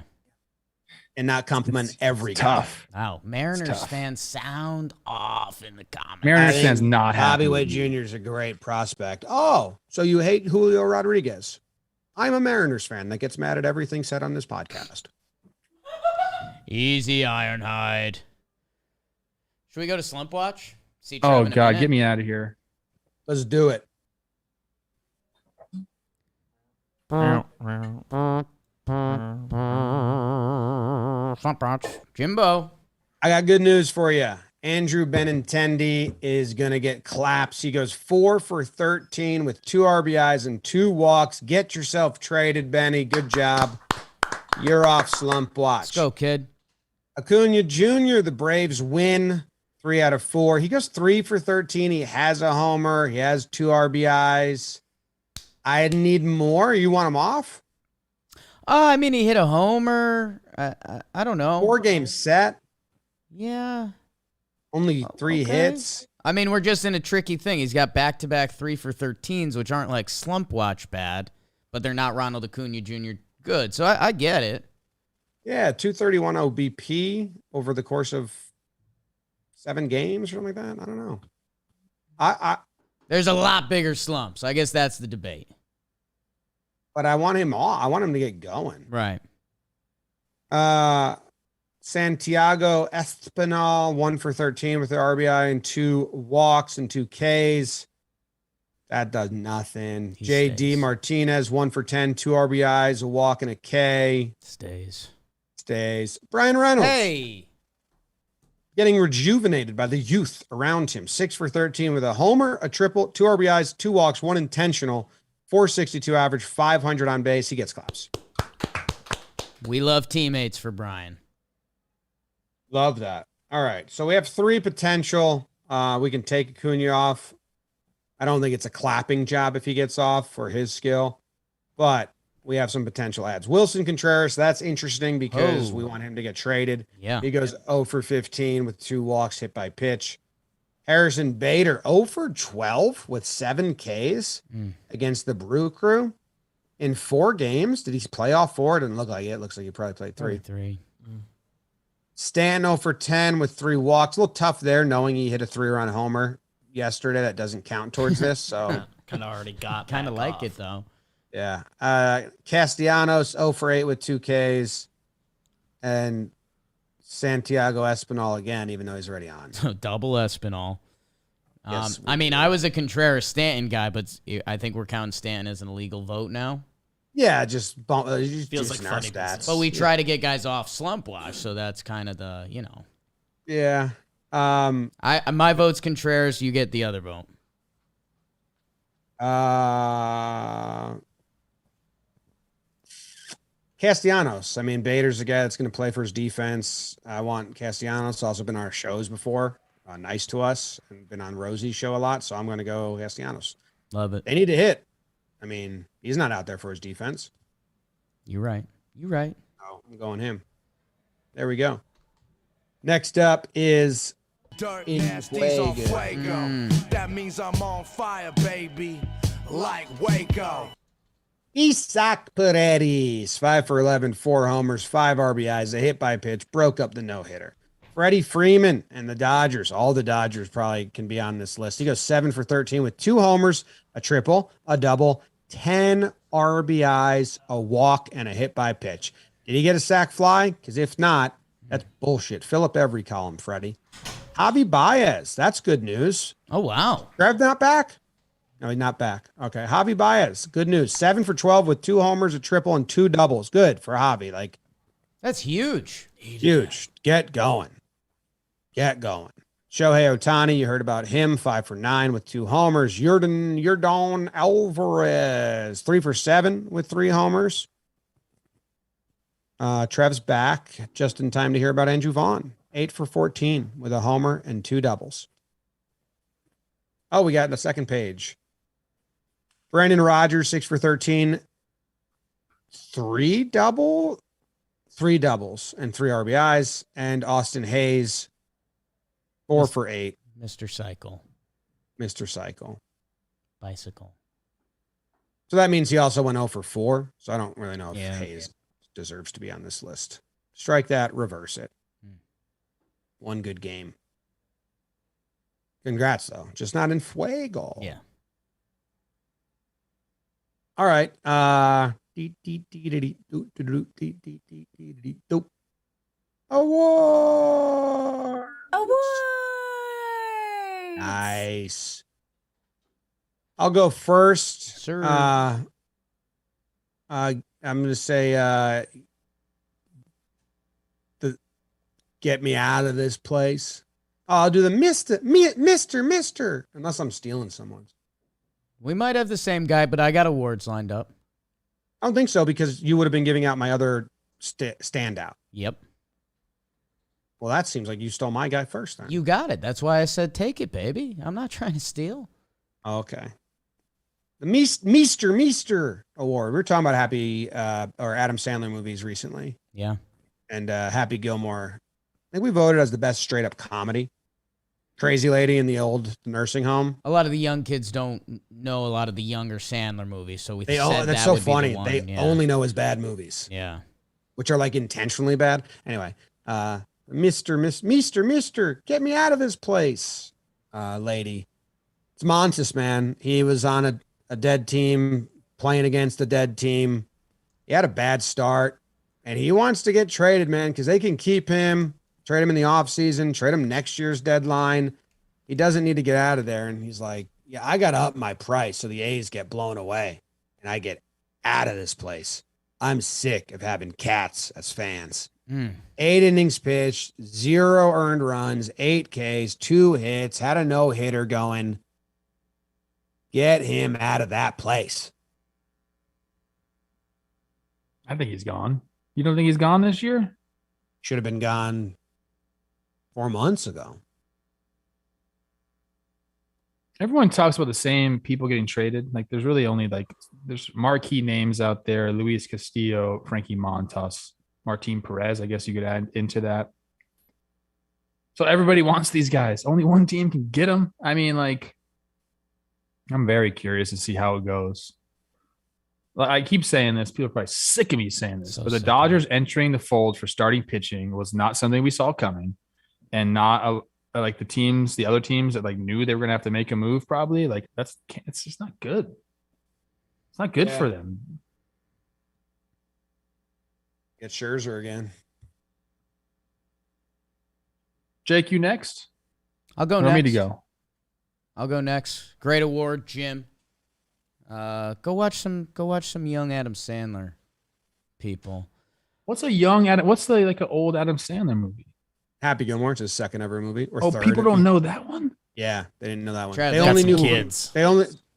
And not compliment every guy. Tough. Wow. Mariners fans sound off in the comments. Mariners fans not happy. Bobby Witt Jr. is a great prospect. Oh, so you hate Julio Rodriguez? I'm a Mariners fan that gets mad at everything said on this podcast. Easy, Ironhide. Should we go to Slump Watch? See oh, God, get me out of here. Let's do it. Slump Watch. Jimbo. I got good news for you. Andrew Benintendi is going to get claps. He goes 4 for 13 with 2 RBIs and 2 walks. Get yourself traded, Benny. Good job. You're off Slump Watch. Let's go, kid. Acuna Jr., the Braves win 3 out of 4. He goes 3 for 13. He has a homer. He has 2 RBIs. I need more. You want him off? I mean, he hit a homer. I don't know. 4-game set. Yeah. Only 3 hits. I mean, we're just in a tricky thing. He's got back-to-back 3 for 13s, which aren't like Slump Watch bad, but they're not Ronald Acuna Jr. good. So I get it. Yeah, 231 OBP over the course of 7 games or something like that. I don't know. There's a lot bigger slumps. I guess that's the debate. But I want him off. I want him to get going. Right. Santiago Espinal, 1 for 13 with the RBI and 2 walks and 2 Ks. That does nothing. JD Martinez, 1 for 10, 2 RBIs, a walk and a K. Stays. Brian Reynolds. Hey. Getting rejuvenated by the youth around him. 6 for 13 with a homer, a triple, 2 RBIs, 2 walks, 1 intentional, 462 average, 500 on base. He gets claps. We love teammates for Brian. Love that. All right. So we have 3 potential. We can take Acuna off. I don't think it's a clapping job if he gets off for his skill, but we have some potential ads. Wilson Contreras, that's interesting because we want him to get traded. Yeah. He goes 0 for 15 with 2 walks hit by pitch. Harrison Bader, 0 for 12 with 7 Ks against the Brew Crew in 4 games. Did he play all 4? It didn't look like it. It looks like he probably played 3. 3. Stanton 0 for 10 with 3 walks. A little tough there knowing he hit a 3-run homer yesterday. That doesn't count towards this. So kind of already got kind of like off. it though. Yeah. Castellanos 0 for 8 with 2 Ks. And Santiago Espinal again, even though he's already on. Double Espinal. Yes, I mean, I was a Contreras Stanton guy, but I think we're counting Stanton as an illegal vote now. Yeah, just Feels like funny stats. But we try to get guys off Slump Watch, so that's kind of the, Yeah. My vote's Contreras. You get the other vote. Castellanos. I mean, Bader's a guy that's going to play for his defense. I want Castellanos. Also been on our shows before. Nice to us and been on Rosie's show a lot. So I'm going to go Castellanos. Love it. They need to hit. I mean, he's not out there for his defense. You're right. Oh, I'm going him. There we go. Next up is Dirt nasties on Fuego. That means I'm on fire, baby. Like Waco. Isaac Paredes, 5 for 11, 4 homers, 5 RBIs, a hit by pitch, broke up the no-hitter. Freddie Freeman and the Dodgers. All the Dodgers probably can be on this list. He goes 7 for 13 with 2 homers, a triple, a double, 10 RBIs, a walk, and a hit by pitch. Did he get a sac fly? Because if not, that's bullshit. Fill up every column, Freddie. Javi Baez. That's good news. Oh, wow. Trev not back? No, he's not back. Okay. Javi Baez. Good news. 7 for 12 with 2 homers, a triple, and 2 doubles. Good for Javi. Like, that's huge. huge. Get going. Get going. Shohei Ohtani, you heard about him. 5 for 9 with 2 homers. Yordan Alvarez. 3 for 7 with 3 homers. Trev's back just in time to hear about Andrew Vaughn. 8 for 14 with a homer and 2 doubles. Oh, we got the second page. Brandon Rogers, 6 for 13. 3 doubles and 3 RBIs. And Austin Hayes, 4 for 8. Mr. Cycle. Bicycle. So that means he also went 0 for 4. So I don't really know if Hayes deserves to be on this list. Strike that, reverse it. One good game. Congrats, though. Just not in Fuego. Yeah. All right. Award. Nice. I'll go first. Sir. I'm going to say get me out of this place. I'll do the Mister, unless I'm stealing someone's. We might have the same guy, but I got awards lined up. I don't think so, because you would have been giving out my other standout. Yep. Well, that seems like you stole my guy first then. You got it. That's why I said take it, baby. I'm not trying to steal. Okay. The Meester Award. We were talking about Adam Sandler movies recently. Yeah. And Happy Gilmore. I think we voted as the best straight up comedy. Crazy Lady in the old nursing home. A lot of the young kids don't know a lot of the younger Sandler movies, so we that's that so would funny. Be the one. They only know his bad movies. Yeah. Which are like intentionally bad. Anyway, Mister, get me out of this place. Lady. It's Montes, man. He was on a dead team, playing against a dead team. He had a bad start, and he wants to get traded, man, because they can keep him, trade him in the offseason, trade him next year's deadline. He doesn't need to get out of there. And he's like, yeah, I got to up my price so the A's get blown away and I get out of this place. I'm sick of having cats as fans. 8 innings pitched, 0 earned runs, 8 Ks, 2 hits, had a no-hitter going. Get him out of that place. I think he's gone. You don't think he's gone this year? Should have been gone 4 months ago. Everyone talks about the same people getting traded. Like, there's really only there's marquee names out there: Luis Castillo, Frankie Montas, Martin Perez. I guess you could add into that. So everybody wants these guys. Only one team can get them. I mean, I'm very curious to see how it goes. I keep saying this. People are probably sick of me saying this, but the Dodgers entering the fold for starting pitching was not something we saw coming, and not the other teams that knew they were going to have to make a move. Probably it's just not good. It's not good for them. Get Scherzer again. Jake, you next? I'll go next. Want me to go? I'll go next. Great award, Jim. Go watch some young Adam Sandler people. What's a young Adam? What's an old Adam Sandler movie? Happy Gilmore. It's his second ever movie. Or third, people don't know that one? Yeah, they didn't know that one. Trev, they got only some knew kids.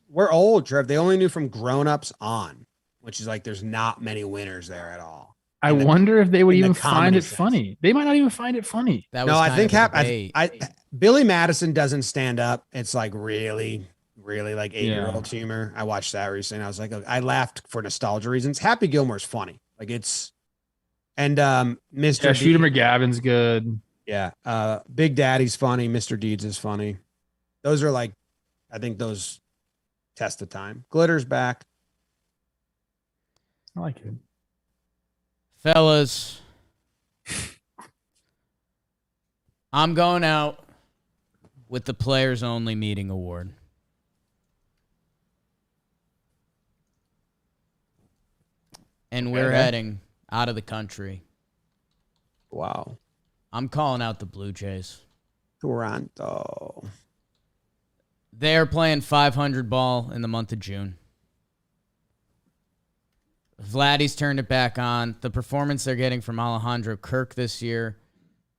We're old, Trev. They only knew from Grown Ups on, which is there's not many winners there at all. I wonder if they would even find it sense. funny. They might not even find it funny. That was No, I think I Billy Madison doesn't stand up. It's really 8-year-old humor. I watched that recently. I was like, I laughed for nostalgia reasons. Happy Gilmore's funny. Mr. Shooter McGavin's good. Yeah. Big Daddy's funny. Mr. Deeds is funny. Those are I think those test the time. Glitter's back. I like it. Fellas, I'm going out with the Players Only Meeting Award. And we're heading out of the country. Wow. I'm calling out the Blue Jays. Toronto. They're playing 500 ball in the month of June. Vladdy's turned it back on. The performance they're getting from Alejandro Kirk this year.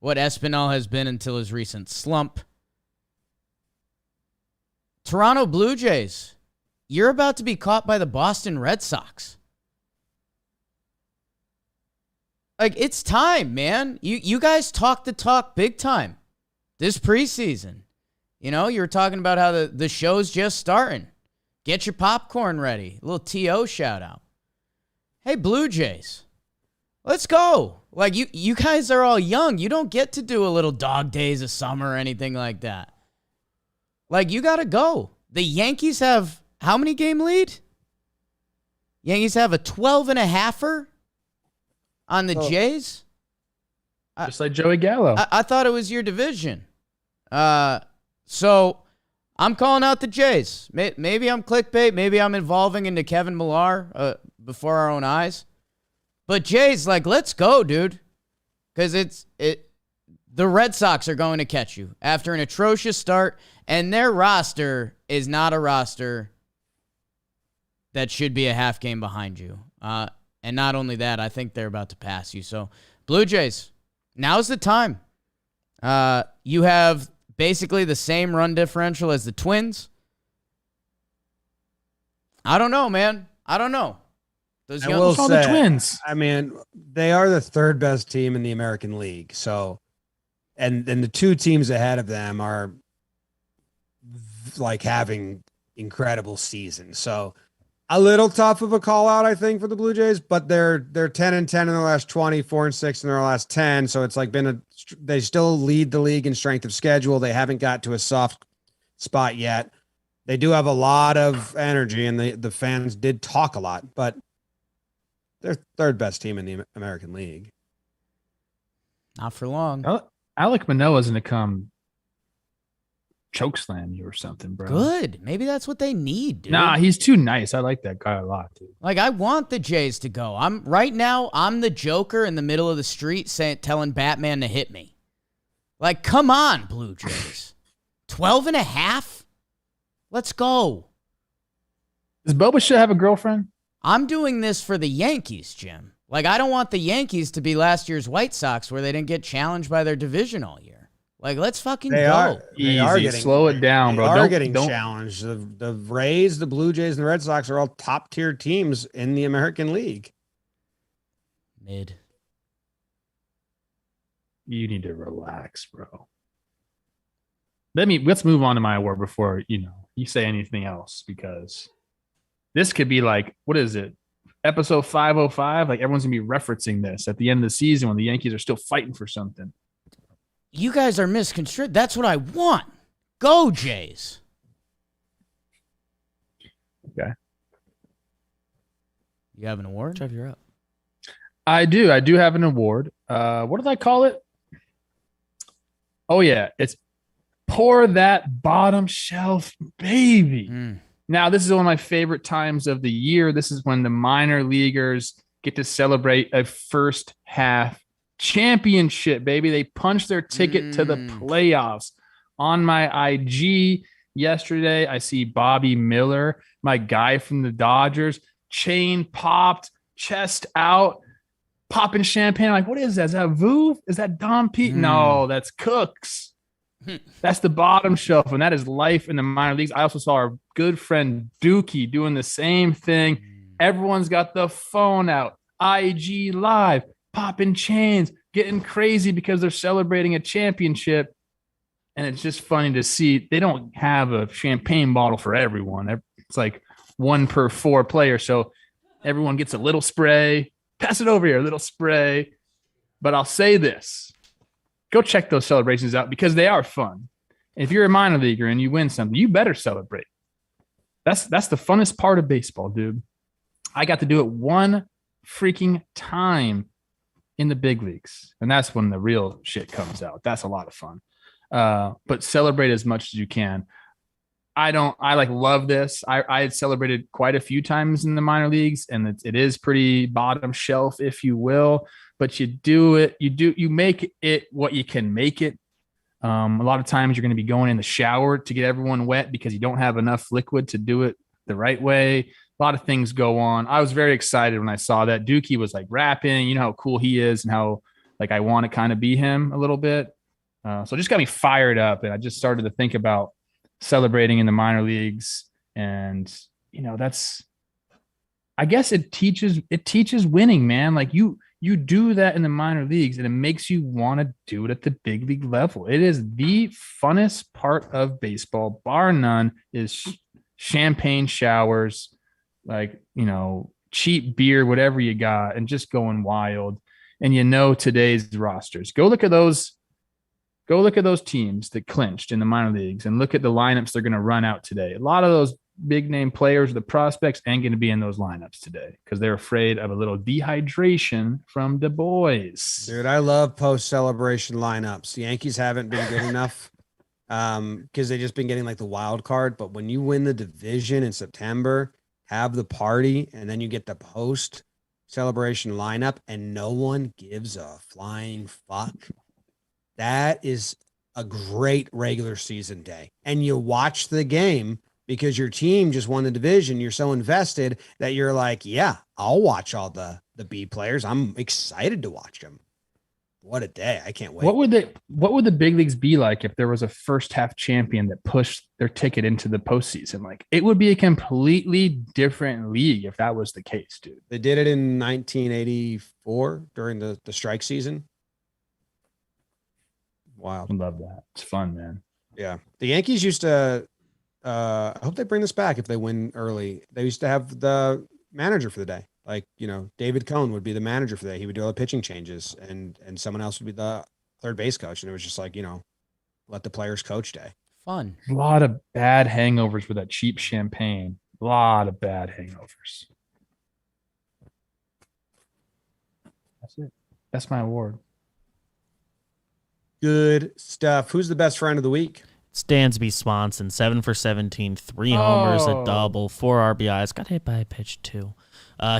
What Espinal has been until his recent slump. Toronto Blue Jays, you're about to be caught by the Boston Red Sox. Like, it's time, man. You guys talk the talk big time this preseason. You know, you were talking about how the show's just starting. Get your popcorn ready. A little TO shout out. Hey, Blue Jays, let's go. Like, you guys are all young. You don't get to do a little dog days of summer or anything like that. Like, you got to go. The Yankees have how many game lead? Yankees have a 12.5er on the Jays. Just like Joey Gallo. I thought it was your division. So I'm calling out the Jays. Maybe I'm clickbait. Maybe I'm involving into Kevin Millar before our own eyes. But Jays, like, let's go, dude. Because the Red Sox are going to catch you after an atrocious start, and their roster is not a roster that should be a half game behind you. And not only that, I think they're about to pass you. So, Blue Jays, now's the time. You have basically the same run differential as the Twins. I don't know, man. I don't know. Those I will say, the Twins. I mean, they are the third best team in the American League. So, and the two teams ahead of them are like having incredible seasons. So, a little tough of a call out, I think, for the Blue Jays, but they're 10-10 in their last 20, 4-6 in their last 10. So it's like they still lead the league in strength of schedule. They haven't got to a soft spot yet. They do have a lot of energy, and the fans did talk a lot, but they're third best team in the American League. Not for long. Alek Manoah's going to come chokeslam you or something, bro. Good. Maybe that's what they need, dude. Nah, he's too nice. I like that guy a lot, dude. Like, I want the Jays to go. I'm the Joker in the middle of the street telling Batman to hit me. Like, come on, Blue Jays. 12.5? Let's go. Does Boba Shett have a girlfriend? I'm doing this for the Yankees, Jim. Like, I don't want the Yankees to be last year's White Sox where they didn't get challenged by their division all year. Like, let's fucking go. They are getting, slow it down, bro. They are getting challenged. The Rays, the Blue Jays, and the Red Sox are all top tier teams in the American League. Mid. You need to relax, bro. Let's move on to my award before you say anything else, because this could be like, what is it? Episode 505. Like, everyone's gonna be referencing this at the end of the season when the Yankees are still fighting for something. You guys are misconstrued. That's what I want. Go, Jays. Okay. You have an award? Trev, you're up. I do. I do have an award. What did I call it? Oh, yeah. It's Pour That Bottom Shelf Baby. Now, this is one of my favorite times of the year. This is when the minor leaguers get to celebrate a first half championship, baby. They punched their ticket to the playoffs. On my IG yesterday, I see Bobby Miller, my guy from the Dodgers, chain popped, chest out, popping champagne. I'm like, what is that? Is that Vouv? Is that Dom Pete? No, that's Cooks. That's the bottom shelf, and that is life in the minor leagues. I also saw our good friend Dookie doing the same thing. Everyone's got the phone out, IG live, popping chains, getting crazy because they're celebrating a championship. And it's just funny to see. They don't have a champagne bottle for everyone. It's like 1 per 4 players. So everyone gets a little spray. Pass it over here, a little spray. But I'll say this. Go check those celebrations out because they are fun. If you're a minor leaguer and you win something, you better celebrate. That's the funnest part of baseball, dude. I got to do it one freaking time in the big leagues. And that's when the real shit comes out. That's a lot of fun. But celebrate as much as you can. I love this. I had celebrated quite a few times in the minor leagues, and it is pretty bottom shelf, if you will, but you make it what you can make it. A lot of times you're going to be going in the shower to get everyone wet because you don't have enough liquid to do it the right way. A lot of things go on. I was very excited when I saw that. Dookie was like rapping, you know how cool he is and how like I want to kind of be him a little bit. So it just got me fired up, and I just started to think about celebrating in the minor leagues. And, you know, I guess it teaches winning, man. Like you do that in the minor leagues and it makes you want to do it at the big league level. It is the funnest part of baseball, bar none, is champagne showers, like, you know, cheap beer, whatever you got, and just going wild. And you know, today's rosters, go look at those teams that clinched in the minor leagues and look at the lineups they're going to run out today. A lot of those big name players, the prospects, ain't going to be in those lineups today because they're afraid of a little dehydration from the boys. Dude, I love post-celebration lineups. The Yankees haven't been good enough because they've just been getting like the wild card. But when you win the division in September, have the party, and then you get the post-celebration lineup and no one gives a flying fuck. That is a great regular season day. And you watch the game because your team just won the division. You're so invested that you're like, yeah, I'll watch all the B players. I'm excited to watch them. What a day. I can't wait. What would the big leagues be like if there was a first half champion that pushed their ticket into the postseason? Like, it would be a completely different league if that was the case, dude. They did it in 1984 during the strike season. Wow. I love that. It's fun, man. Yeah. The Yankees used to, I hope they bring this back if they win early. They used to have the manager for the day. Like, you know, David Cohn would be the manager for the day. He would do all the pitching changes and someone else would be the third base coach. And it was just like, you know, let the players coach day. Fun. A lot of bad hangovers with that cheap champagne. A lot of bad hangovers. That's it. That's my award. Good stuff. Who's the best friend of the week? It's Dansby Swanson, 7 for 17, 3 homers, a double, 4 RBIs. Got hit by a pitch, too.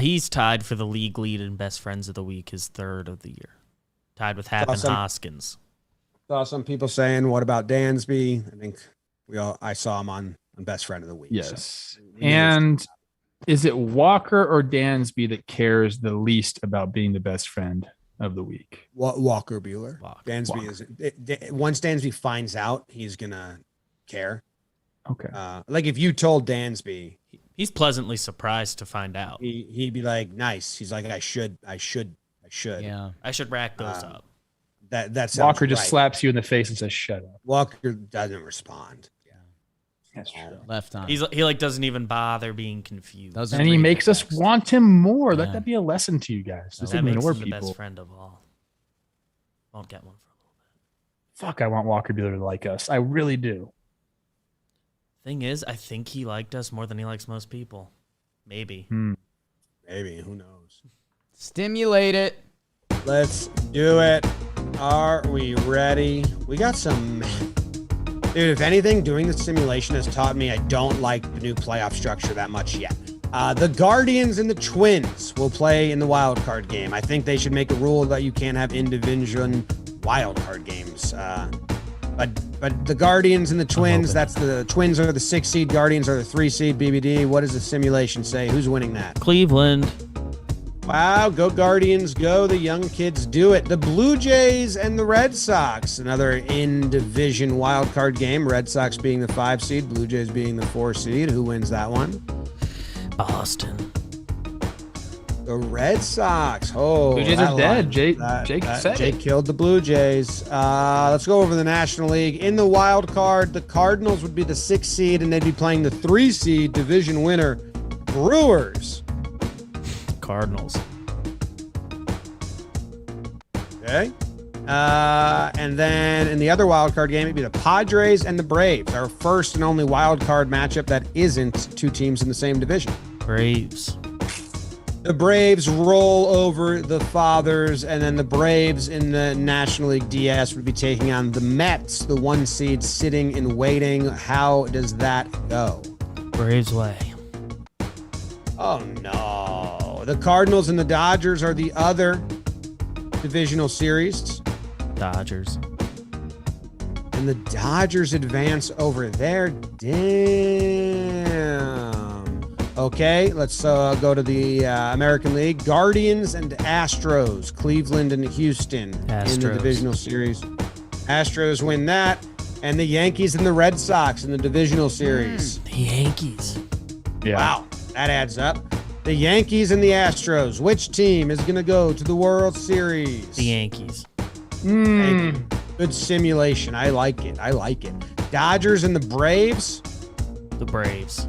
He's tied for the league lead in best friends of the week, his third of the year. Tied with Happen Hoskins. Saw some people saying, what about Dansby? I think I saw him on best friend of the week. Yes. So and is it Walker or Dansby that cares the least about being the best friend of the week? Walker Buehler. Dansby Walker. Once Dansby finds out, he's gonna care. Okay. Like if you told Dansby, he's pleasantly surprised to find out. He'd be like, nice. He's like, I should. Yeah, I should rack those up. That Walker just slaps you in the face and says, "Shut up." Walker doesn't respond. Yeah, that's true. Left on. He like doesn't even bother being confused. And he makes us want him more. Let that be a lesson to you guys. Just ignore the people. Best friend of all. Won't get one for a little bit. Fuck, I want Walker Buehler to like us. I really do. Thing is, I think he liked us more than he likes most people. Maybe. Maybe. Who knows? Stimulate it. Let's do it. Are we ready? We got some. Dude, if anything, doing the simulation has taught me I don't like the new playoff structure that much yet. The Guardians and the Twins will play in the wild card game. I think they should make a rule that you can't have individual wild card games. But the Guardians and the Twins, that's the Twins are the 6 seed, Guardians are the 3 seed. BBD, what does the simulation say? Who's winning that? Cleveland. Wow, go Guardians, go. The young kids do it. The Blue Jays and the Red Sox, another in-division wild card game. Red Sox being the 5 seed, Blue Jays being the 4 seed. Who wins that one? Boston. The Red Sox. Oh, Blue Jays are dead. Jake said Jake killed the Blue Jays. Let's go over the National League. In the wild card, the Cardinals would be the 6 seed, and they'd be playing the 3 seed division winner, Brewers. Cardinals. Okay. And then in the other wild card game, it'd be the Padres and the Braves. Our first and only wild card matchup that isn't 2 teams in the same division. Braves. The Braves roll over the Fathers, and then the Braves in the National League DS would be taking on the Mets, the 1 seed sitting and waiting. How does that go? Braves way. Oh, no. The Cardinals and the Dodgers are the other divisional series. Dodgers. And the Dodgers advance over there. Damn. Okay, let's go to the American League. Guardians and Astros. Cleveland and Houston in the Astros. divisional series. Astros win that. And the Yankees and the Red Sox in the divisional series. The Yankees. Yeah. Wow, that adds up. The Yankees and the Astros. Which team is going to go to the World Series? The Yankees. Thank you. Good simulation. I like it. Dodgers and the Braves. The Braves.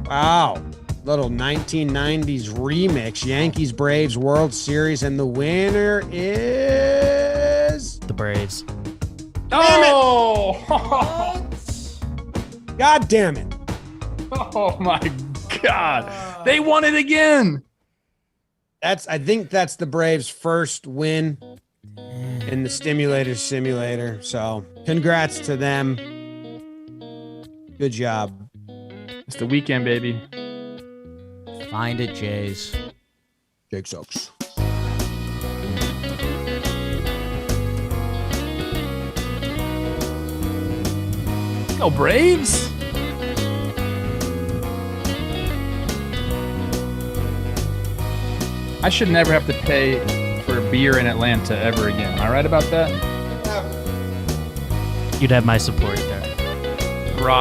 Wow. Little 1990s remix. Yankees Braves World Series. And the winner is. The Braves. Oh! God damn it. Oh my God. They won it again. I think that's the Braves' first win in the simulator. So congrats to them. Good job. It's the weekend, baby. Find it, Jays. Jake Sox. Go Braves. I should never have to pay for a beer in Atlanta ever again. Am I right about that? You'd have my support there. Rot.